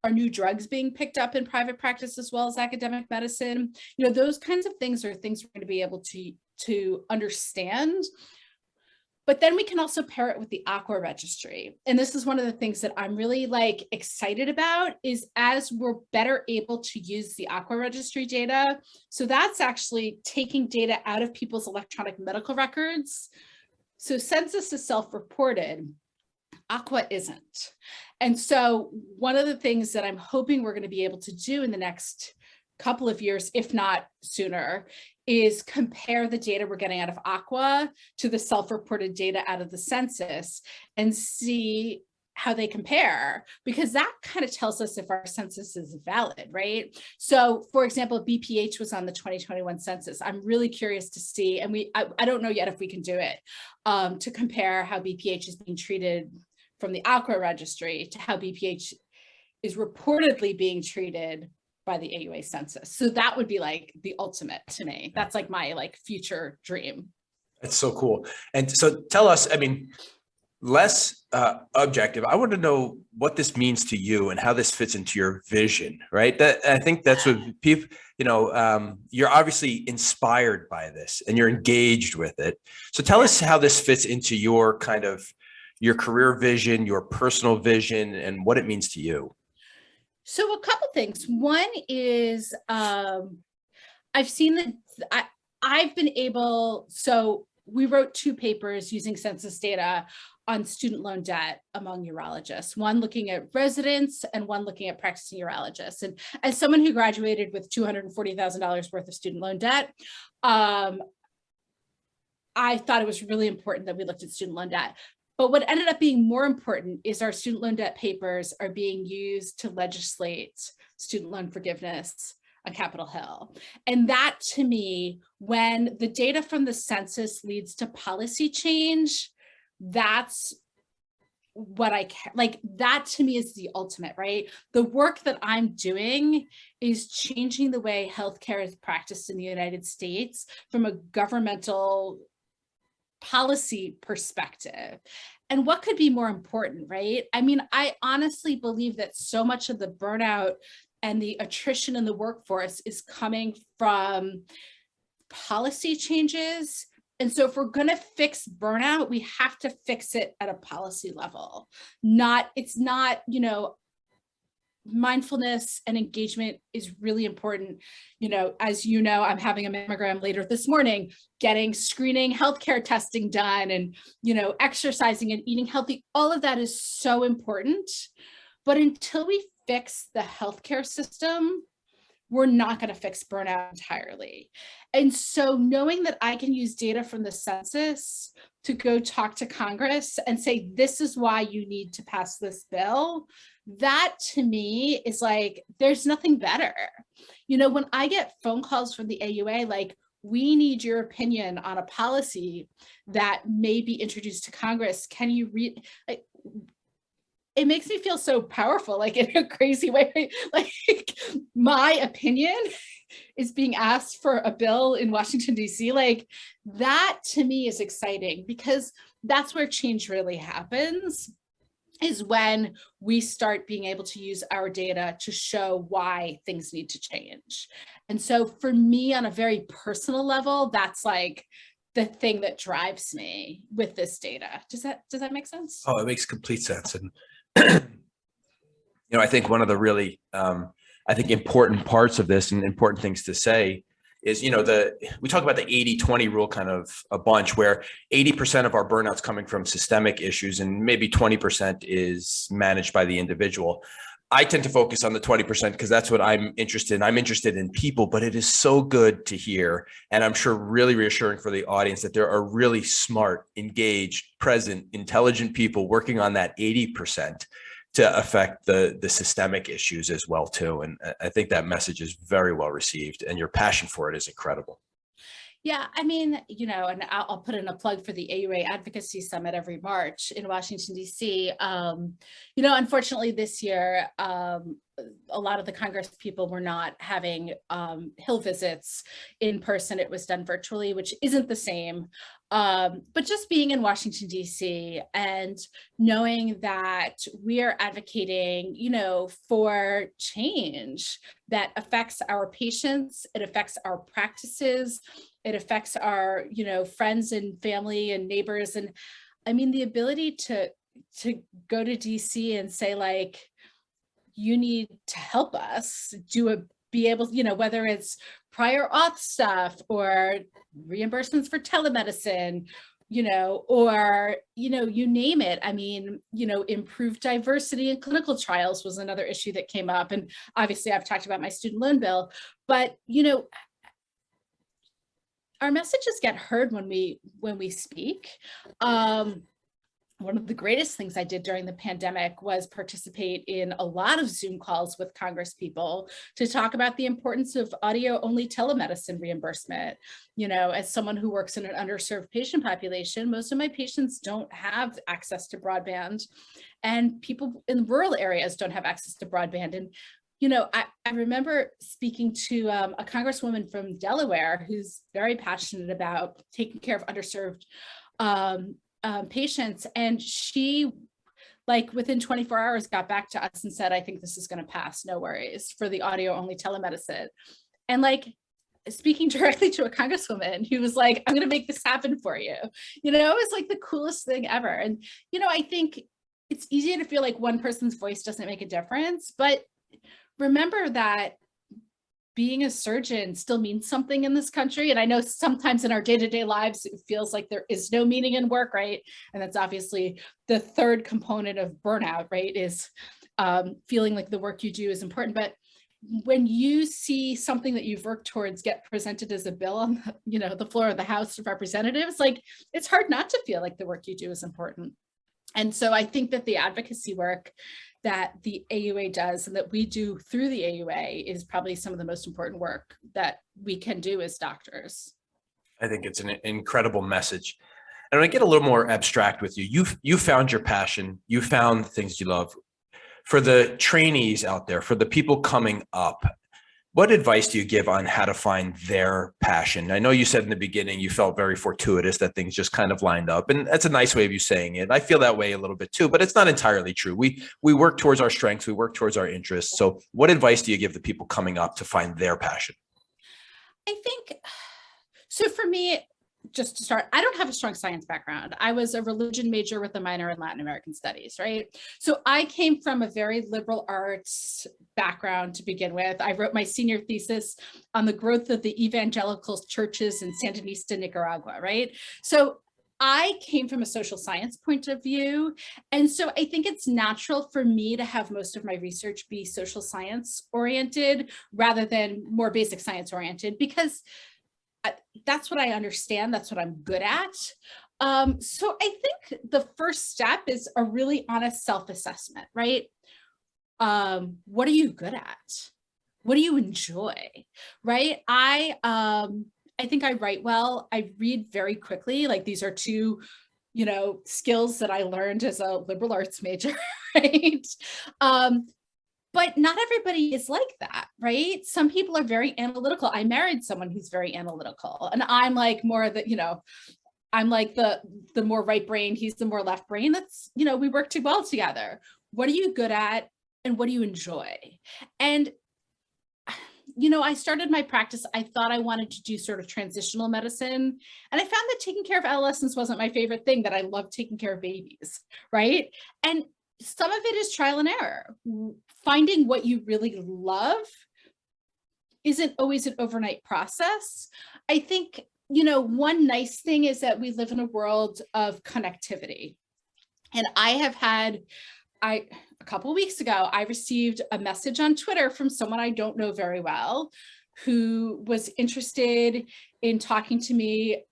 Are new drugs being picked up in private practice as well as academic medicine? Those kinds of things are things we're going to be able to understand. But then we can also pair it with the Aqua registry. And this is one of the things that I'm really excited about, is as we're better able to use the Aqua registry data. So that's actually taking data out of people's electronic medical records. So census is self-reported, Aqua isn't. And so one of the things that I'm hoping we're going to be able to do in the next couple of years, if not sooner, is compare the data we're getting out of Aqua to the self-reported data out of the census and see how they compare, because that kind of tells us if our census is valid, right? So for example, BPH was on the 2021 census. I'm really curious to see, and I don't know yet if we can do it, to compare how BPH is being treated from the Aqua registry to how BPH is reportedly being treated by the AUA census. So that would be the ultimate to me. That's my future dream. That's so cool. And so tell us, I mean, less objective, I want to know what this means to you and how this fits into your vision, right? That I think that's what people, you're obviously inspired by this and you're engaged with it. So tell us how this fits into your your career vision, your personal vision, and what it means to you. So a couple things. One is I've seen that I've been able, so we wrote 2 papers using census data on student loan debt among urologists, one looking at residents and one looking at practicing urologists. And as someone who graduated with $240,000 worth of student loan debt, I thought it was really important that we looked at student loan debt. But what ended up being more important is our student loan debt papers are being used to legislate student loan forgiveness on Capitol Hill. And that, to me, when the data from the census leads to policy change, that's what that to me is the ultimate, right? The work that I'm doing is changing the way healthcare is practiced in the United States from a governmental policy perspective. And what could be more important, right? I mean, I honestly believe that so much of the burnout and the attrition in the workforce is coming from policy changes. And so if we're going to fix burnout, we have to fix it at a policy level. It's not, mindfulness and engagement is really important. As you know, I'm having a mammogram later this morning, getting screening, healthcare testing done, and, exercising and eating healthy. All of that is so important. But until we fix the healthcare system, we're not going to fix burnout entirely. And so knowing that I can use data from the census to go talk to Congress and say, this is why you need to pass this bill, that to me is there's nothing better. When I get phone calls from the AUA, we need your opinion on a policy that may be introduced to Congress. Can you read? It makes me feel so powerful, in a crazy way. My opinion is being asked for a bill in Washington, D.C. That to me is exciting, because that's where change really happens, is when we start being able to use our data to show why things need to change. And so for me, on a very personal level, that's the thing that drives me with this data. Does that make sense? Oh, it makes complete sense. And I think one of the really important parts of this and important things to say is, we talk about the 80-20 rule kind of a bunch, where 80% of our burnout's coming from systemic issues and maybe 20% is managed by the individual. I tend to focus on the 20% because that's what I'm interested in. I'm interested in people, but it is so good to hear, and I'm sure really reassuring for the audience, that there are really smart, engaged, present, intelligent people working on that 80% to affect the systemic issues as well too. And I think that message is very well received, and your passion for it is incredible. Yeah, I mean, and I'll put in a plug for the AUA Advocacy Summit every March in Washington, D.C. Unfortunately this year, a lot of the Congress people were not having Hill visits in person. It was done virtually, which isn't the same. But just being in Washington, D.C. and knowing that we are advocating, for change that affects our patients, it affects our practices, it affects our, friends and family and neighbors. And I mean, the ability to go to DC and say, like, you need to help us be able, whether it's prior auth stuff or reimbursements for telemedicine, or, you name it. I mean, improved diversity in clinical trials was another issue that came up. And obviously I've talked about my student loan bill, but, our messages get heard when we speak. One of the greatest things I did during the pandemic was participate in a lot of Zoom calls with Congress people to talk about the importance of audio-only telemedicine reimbursement. As someone who works in an underserved patient population, most of my patients don't have access to broadband, and people in rural areas don't have access to broadband. And I remember speaking to a congresswoman from Delaware who's very passionate about taking care of underserved patients. And she, within 24 hours, got back to us and said, I think this is going to pass, no worries, for the audio only telemedicine. And speaking directly to a congresswoman who was like, I'm going to make this happen for you. It was the coolest thing ever. And, I think it's easy to feel like one person's voice doesn't make a difference, but remember that being a surgeon still means something in this country. And I know sometimes in our day-to-day lives, it feels like there is no meaning in work, right? And that's obviously the third component of burnout, right? Is feeling like the work you do is important. But when you see something that you've worked towards get presented as a bill on the floor of the House of Representatives, it's hard not to feel like the work you do is important. And so I think that the advocacy work that the AUA does and that we do through the AUA is probably some of the most important work that we can do as doctors. I think it's an incredible message. And I get a little more abstract with you. You found your passion. You found things you love. For the trainees out there, for the people coming up, what advice do you give on how to find their passion? I know you said in the beginning you felt very fortuitous that things just kind of lined up, and that's a nice way of you saying it. I feel that way a little bit too, but it's not entirely true. We work towards our strengths, we work towards our interests. So what advice do you give the people coming up to find their passion? I think, so for me, just to start, I don't have a strong science background. I was a religion major with a minor in Latin American studies, right? So I came from a very liberal arts background to begin with. I wrote my senior thesis on the growth of the evangelical churches in Sandinista, Nicaragua, right? So I came from a social science point of view. And so I think it's natural for me to have most of my research be social science oriented rather than more basic science oriented, because that's what I understand. That's what I'm good at. So I think the first step is a really honest self-assessment, right? What are you good at? What do you enjoy, right? I think I write well. I read very quickly. These are two, skills that I learned as a liberal arts major, right? But not everybody is like that, right? Some people are very analytical. I married someone who's very analytical, and I'm more the, I'm the more right brain. He's the more left brain. That's, we work too well together. What are you good at and what do you enjoy? And, I started my practice. I thought I wanted to do sort of transitional medicine. And I found that taking care of adolescents wasn't my favorite thing, that I love taking care of babies, right? And some of it is trial and error. Finding what you really love isn't always an overnight process. I think, one nice thing is that we live in a world of connectivity. And a couple of weeks ago, I received a message on Twitter from someone I don't know very well, who was interested in talking to me,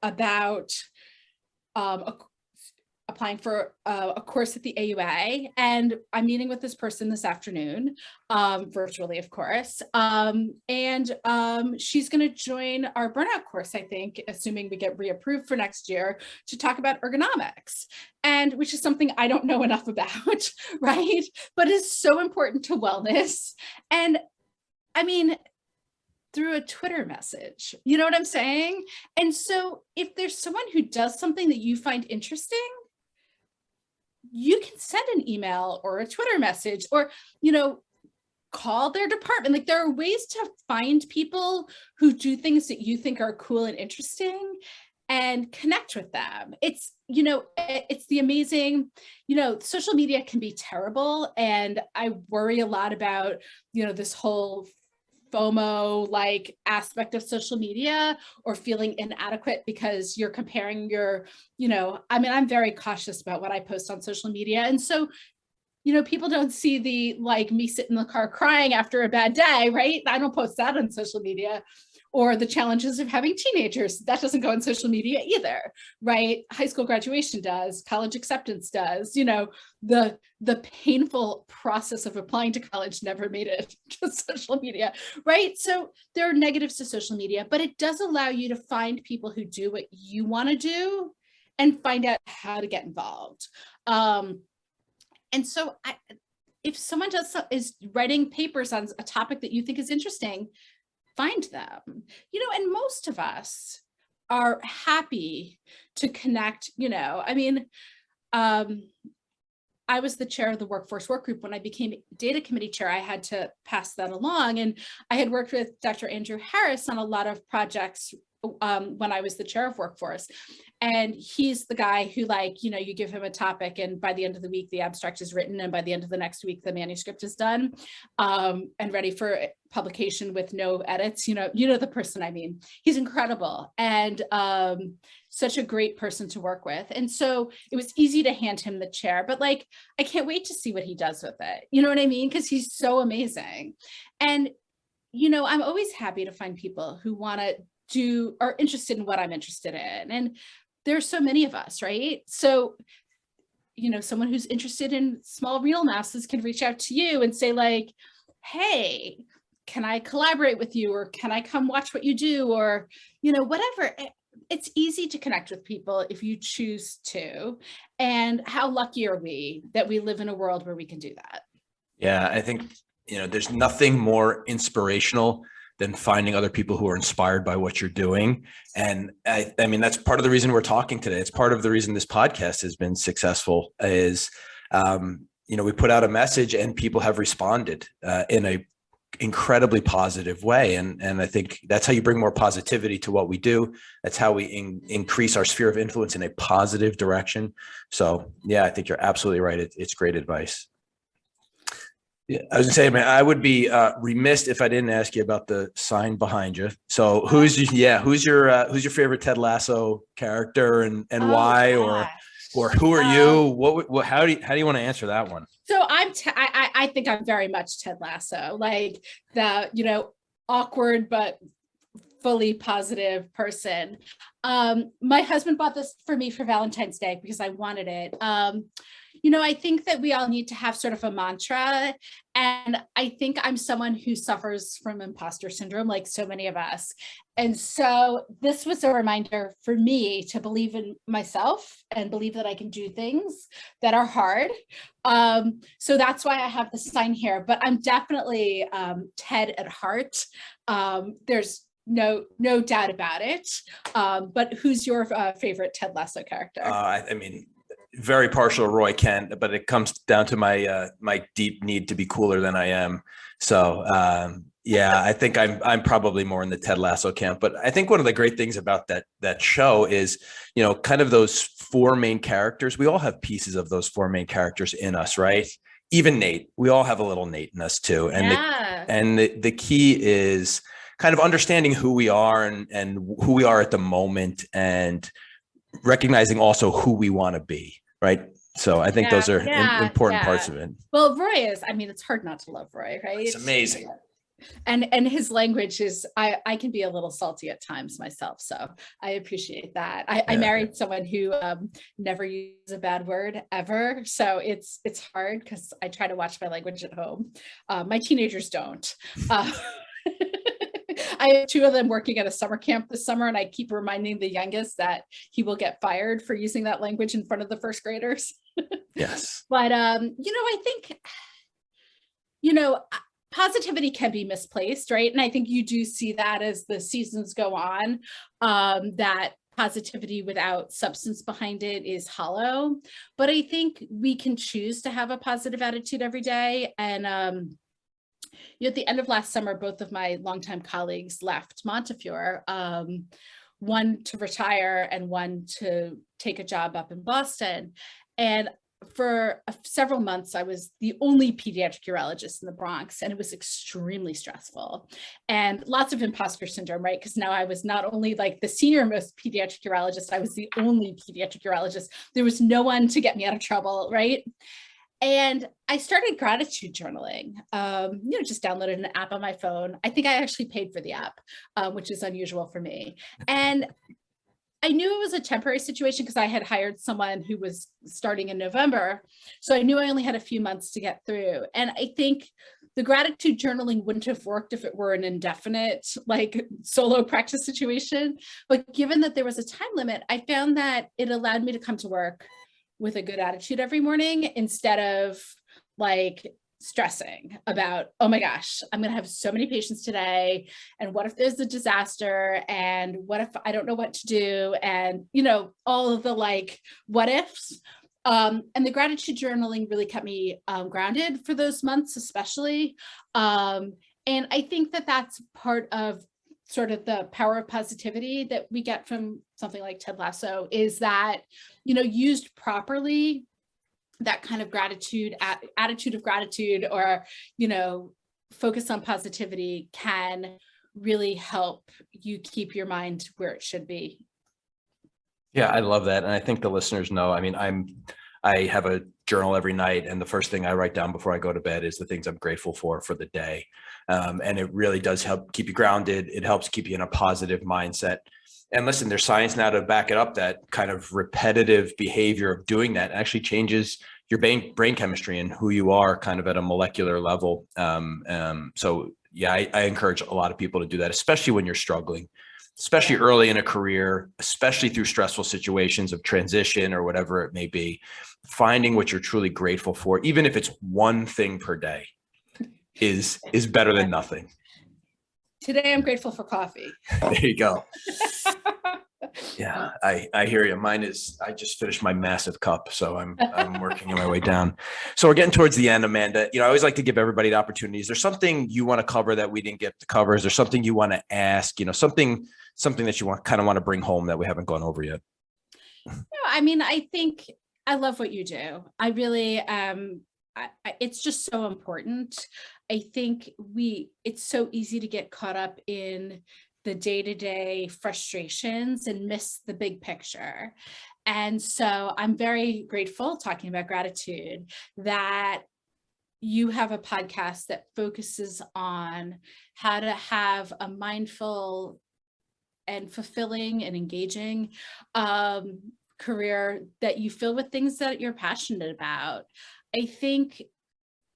about applying for a course at the AUA. And I'm meeting with this person this afternoon, virtually, of course. And she's going to join our Burnout course, I think, assuming we get reapproved for next year, to talk about ergonomics, and which is something I don't know enough about, right? But is so important to wellness. And I mean, through a Twitter message, you know what I'm saying? And so if there's someone who does something that you find interesting, you can send an email or a Twitter message, or, call their department. Like, there are ways to find people who do things that you think are cool and interesting and connect with them. It's, it's the amazing, social media can be terrible. And I worry a lot about, this whole FOMO like aspect of social media, or feeling inadequate because you're comparing your, I'm very cautious about what I post on social media. And so, people don't see the, like, me sit in the car crying after a bad day, right? I don't post that on social media. Or the challenges of having teenagers, that doesn't go on social media either, right? High school graduation does, college acceptance does, the painful process of applying to college never made it to social media, right? So there are negatives to social media, but it does allow you to find people who do what you want to do and find out how to get involved. And so if someone is writing papers on a topic that you think is interesting, find them, and most of us are happy to connect, I was the chair of the workforce work group. When I became data committee chair, I had to pass that along. And I had worked with Dr. Andrew Harris on a lot of projects when I was the chair of workforce. And he's the guy who, you give him a topic, and by the end of the week, the abstract is written. And by the end of the next week, the manuscript is done and ready for publication with no edits. The person I mean. He's incredible and such a great person to work with. And so it was easy to hand him the chair, but I can't wait to see what he does with it. You know what I mean? Because he's so amazing. And, I'm always happy to find people who are interested in what I'm interested in. And there's so many of us, right? So, someone who's interested in small renal masses can reach out to you and say, hey, can I collaborate with you? Or can I come watch what you do? Or, whatever. It's easy to connect with people if you choose to. And how lucky are we that we live in a world where we can do that? Yeah, I think, there's nothing more inspirational than finding other people who are inspired by what you're doing. And I mean, that's part of the reason we're talking today. It's part of the reason this podcast has been successful is, we put out a message and people have responded in a incredibly positive way. And I think that's how you bring more positivity to what we do. That's how we increase our sphere of influence in a positive direction. So yeah, I think you're absolutely right. It's great advice. Yeah, I was gonna say, man, I would be remiss if I didn't ask you about the sign behind you. So who's your favorite Ted Lasso character and why, gosh. or who are you? What how do you want to answer that one? So I think I'm very much Ted Lasso, like the awkward but fully positive person. My husband bought this for me for Valentine's Day because I wanted it. I think that we all need to have sort of a mantra. And I think I'm someone who suffers from imposter syndrome, like so many of us. And so this was a reminder for me to believe in myself and believe that I can do things that are hard. So that's why I have the sign here, but I'm definitely Ted at heart. There's no doubt about it. But who's your favorite Ted Lasso character? I mean, very partial to Roy Kent, but it comes down to my my deep need to be cooler than I am. So yeah, I think I'm probably more in the Ted Lasso camp. But I think one of the great things about that show is, kind of those four main characters. We all have pieces of those four main characters in us, right? even Nate, we all have a little Nate in us too. And Yeah. the key is kind of understanding who we are and who we are at the moment, and recognizing also who we want to be. Right. So I think those are important parts of it. Well, Roy is, I mean, it's hard not to love Roy, right? It's amazing. And his language is, I can be a little salty at times myself. So I appreciate that. I married someone who never uses a bad word ever. So it's hard because I try to watch my language at home. My teenagers don't. I have 2 of them working at a summer camp this summer, and I keep reminding the youngest that he will get fired for using that language in front of the first graders. Yes. But, I think, positivity can be misplaced, right? And I think you do see that as the seasons go on, that positivity without substance behind it is hollow. But I think we can choose to have a positive attitude every day. And, at the end of last summer, both of my longtime colleagues left Montefiore, one to retire and one to take a job up in Boston. And for several months, I was the only pediatric urologist in the Bronx, and it was extremely stressful and lots of imposter syndrome, right? Because now I was not only like the senior most pediatric urologist, I was the only pediatric urologist. There was no one to get me out of trouble, right? And I started gratitude journaling, just downloaded an app on my phone. I think I actually paid for the app, which is unusual for me. And I knew it was a temporary situation because I had hired someone who was starting in November. So I knew I only had a few months to get through. And I think the gratitude journaling wouldn't have worked if it were an indefinite, like solo practice situation. But given that there was a time limit, I found that it allowed me to come to work with a good attitude every morning instead of like stressing about, oh my gosh, I'm going to have so many patients today. And what if there's a disaster? And what if I don't know what to do? And, all of the like, what ifs. And the gratitude journaling really kept me grounded for those months, especially. And I think that that's part of sort of the power of positivity that we get from something like Ted Lasso, is that, used properly, that kind of attitude of gratitude, or, focus on positivity can really help you keep your mind where it should be. Yeah, I love that. And I think the listeners know, I mean, I have a journal every night, and the first thing I write down before I go to bed is the things I'm grateful for the day. And it really does help keep you grounded. It helps keep you in a positive mindset. And listen, there's science now to back it up, that kind of repetitive behavior of doing that actually changes your brain chemistry and who you are kind of at a molecular level. So yeah, I encourage a lot of people to do that, especially when you're struggling, especially early in a career, especially through stressful situations of transition or whatever it may be. Finding what you're truly grateful for, even if it's one thing per day, is better than nothing. Today, I'm grateful for coffee. There you go. Yeah, I hear you. Mine is, I just finished my massive cup, so I'm working my way down. So we're getting towards the end, Amanda. I always like to give everybody the opportunity. Is there something you want to cover that we didn't get to cover? Is there something you want to ask? Something that you want to bring home that we haven't gone over yet? No, I mean, I think I love what you do. I really, it's just so important. I think it's so easy to get caught up in the day-to-day frustrations and miss the big picture. And so I'm very grateful, talking about gratitude, that you have a podcast that focuses on how to have a mindful and fulfilling and engaging career that you fill with things that you're passionate about. I think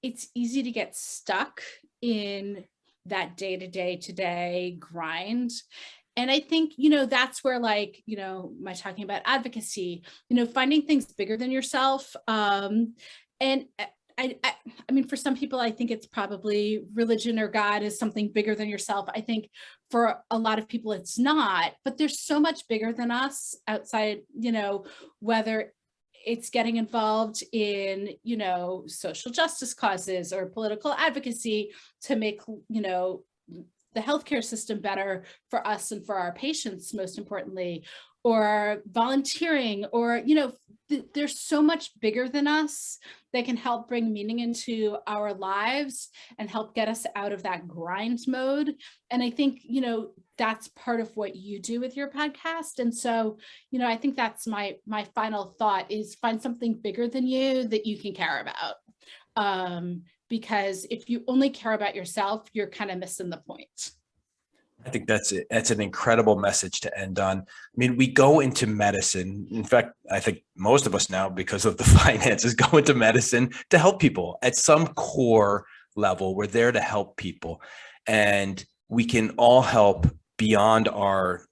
it's easy to get stuck in that day-to-day grind. And I think, that's where, like, my talking about advocacy, finding things bigger than yourself. And I mean, for some people, I think it's probably religion or God is something bigger than yourself. I think for a lot of people, it's not, but there's so much bigger than us outside, whether it's getting involved in, social justice causes or political advocacy to make, the healthcare system better for us and for our patients, most importantly, or volunteering, or, there's so much bigger than us that can help bring meaning into our lives and help get us out of that grind mode. And I think, that's part of what you do with your podcast. And so, I think that's my final thought is find something bigger than you that you can care about. Because if you only care about yourself, you're kind of missing the point. I think that's it. That's an incredible message to end on. I mean, we go into medicine. In fact, I think most of us now, because of the finances, go into medicine to help people at some core level. We're there to help people, and we can all help beyond our,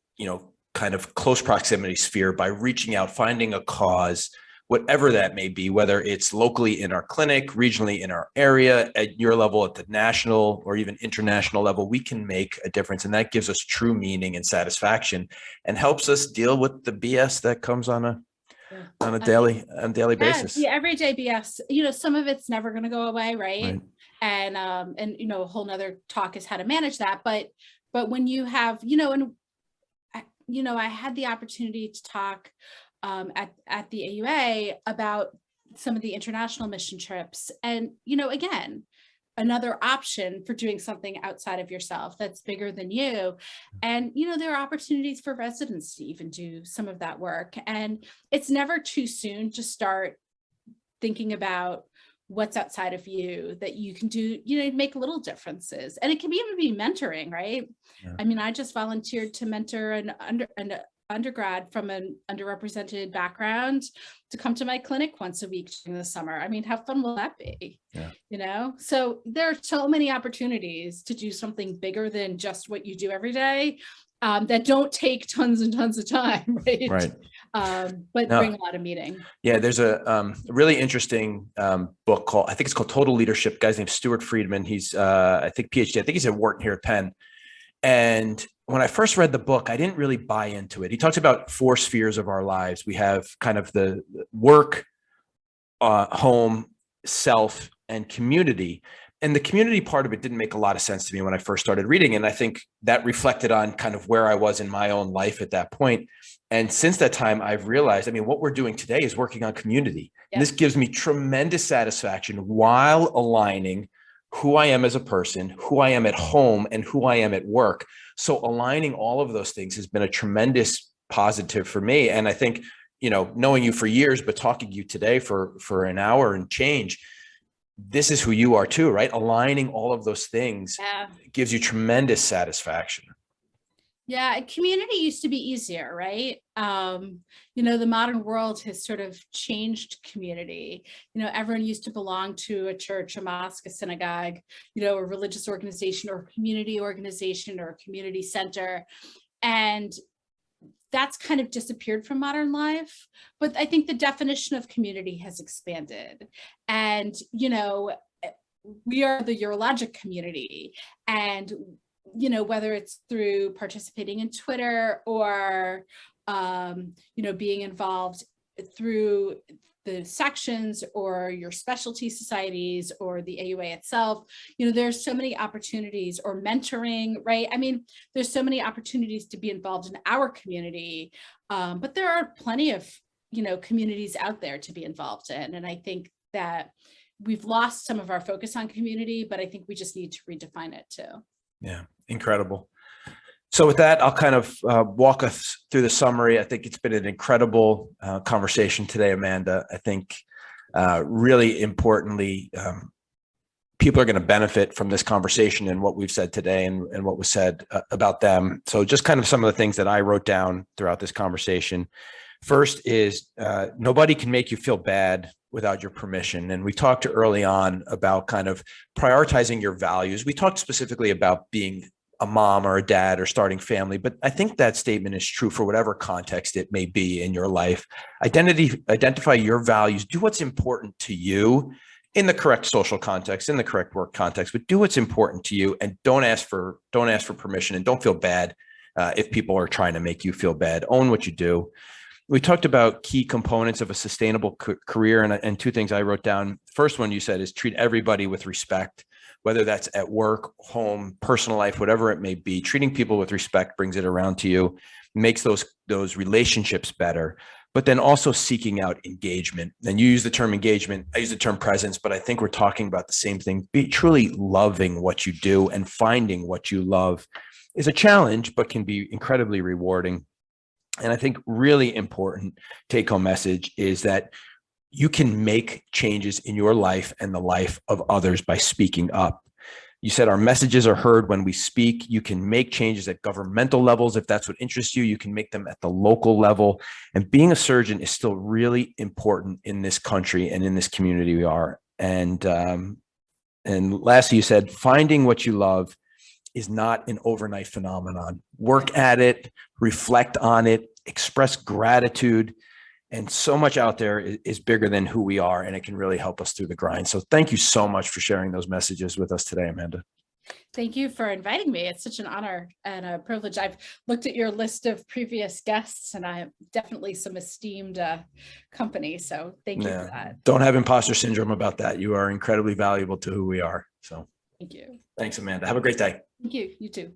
kind of close proximity sphere by reaching out, finding a cause, whatever that may be, whether it's locally in our clinic, regionally in our area, at your level, at the national or even international level, we can make a difference. And that gives us true meaning and satisfaction and helps us deal with the BS that comes on a daily basis. The everyday BS, some of it's never going to go away. Right. And a whole nother talk is how to manage that. But when you have, I had the opportunity to talk at the AUA about some of the international mission trips. And, again, another option for doing something outside of yourself that's bigger than you. And, there are opportunities for residents to even do some of that work. And it's never too soon to start thinking about what's outside of you that you can do, make little differences. And it can even be mentoring, right? Yeah. I mean, I just volunteered to mentor an undergrad from an underrepresented background to come to my clinic once a week during the summer. I mean, how fun will that be? Yeah. So there are so many opportunities to do something bigger than just what you do every day, that don't take tons and tons of time, right? Right. But bring a lot of meaning. Yeah, there's a really interesting book called, I think it's called Total Leadership. Guy's named Stuart Friedman. He's, I think PhD. I think he's at Wharton here at Penn. And when I first read the book, I didn't really buy into it. He talks about 4 spheres of our lives. We have kind of the work, home, self, and community. And the community part of it didn't make a lot of sense to me when I first started reading. And I think that reflected on kind of where I was in my own life at that point. And since that time, I've realized, what we're doing today is working on community. Yeah. And this gives me tremendous satisfaction while aligning who I am as a person, who I am at home, and who I am at work. So aligning all of those things has been a tremendous positive for me. And I think, knowing you for years, but talking to you today for an hour and change, this is who you are too, right? Aligning all of those things gives you tremendous satisfaction. Yeah, community used to be easier, right? The modern world has sort of changed community. Everyone used to belong to a church, a mosque, a synagogue, a religious organization or a community organization or a community center. And that's kind of disappeared from modern life. But I think the definition of community has expanded. And, we are the urologic community. And whether it's through participating in Twitter or, being involved through the sections or your specialty societies or the AUA itself, there's so many opportunities, or mentoring, right? There's so many opportunities to be involved in our community, but there are plenty of, communities out there to be involved in. And I think that we've lost some of our focus on community, but I think we just need to redefine it too. Yeah, incredible. So with that, I'll kind of walk us through the summary. I think it's been an incredible conversation today, Amanda. I think really importantly, people are going to benefit from this conversation and what we've said today and what was said about them. So just kind of some of the things that I wrote down throughout this conversation. First is nobody can make you feel bad without your permission. And we talked early on about kind of prioritizing your values. We talked specifically about being a mom or a dad or starting family, but I think that statement is true for whatever context it may be in your life. Identify your values, do what's important to you in the correct social context, in the correct work context, but do what's important to you, and don't ask for permission, and don't feel bad if people are trying to make you feel bad. Own what you do. We talked about key components of a sustainable career, and 2 things I wrote down. First one you said is treat everybody with respect. whether that's at work, home, personal life, whatever it may be. Treating people with respect brings it around to you, makes those relationships better, but then also seeking out engagement. And you use the term engagement, I use the term presence, but I think we're talking about the same thing. Be truly loving what you do and finding what you love is a challenge, but can be incredibly rewarding. And I think really important take-home message is that you can make changes in your life and the life of others by speaking up. You said our messages are heard when we speak. You can make changes at governmental levels if that's what interests you. You can make them at the local level. And being a surgeon is still really important in this country and in this community we are. And lastly, you said finding what you love is not an overnight phenomenon. Work at it, reflect on it, express gratitude. And so much out there is bigger than who we are, and it can really help us through the grind. So thank you so much for sharing those messages with us today, Amanda. Thank you for inviting me. It's such an honor and a privilege. I've looked at your list of previous guests, and I am definitely some esteemed company. So thank you for that. Don't have imposter syndrome about that. You are incredibly valuable to who we are. So Thank you. Thanks, Amanda. Have a great day. Thank you. You too.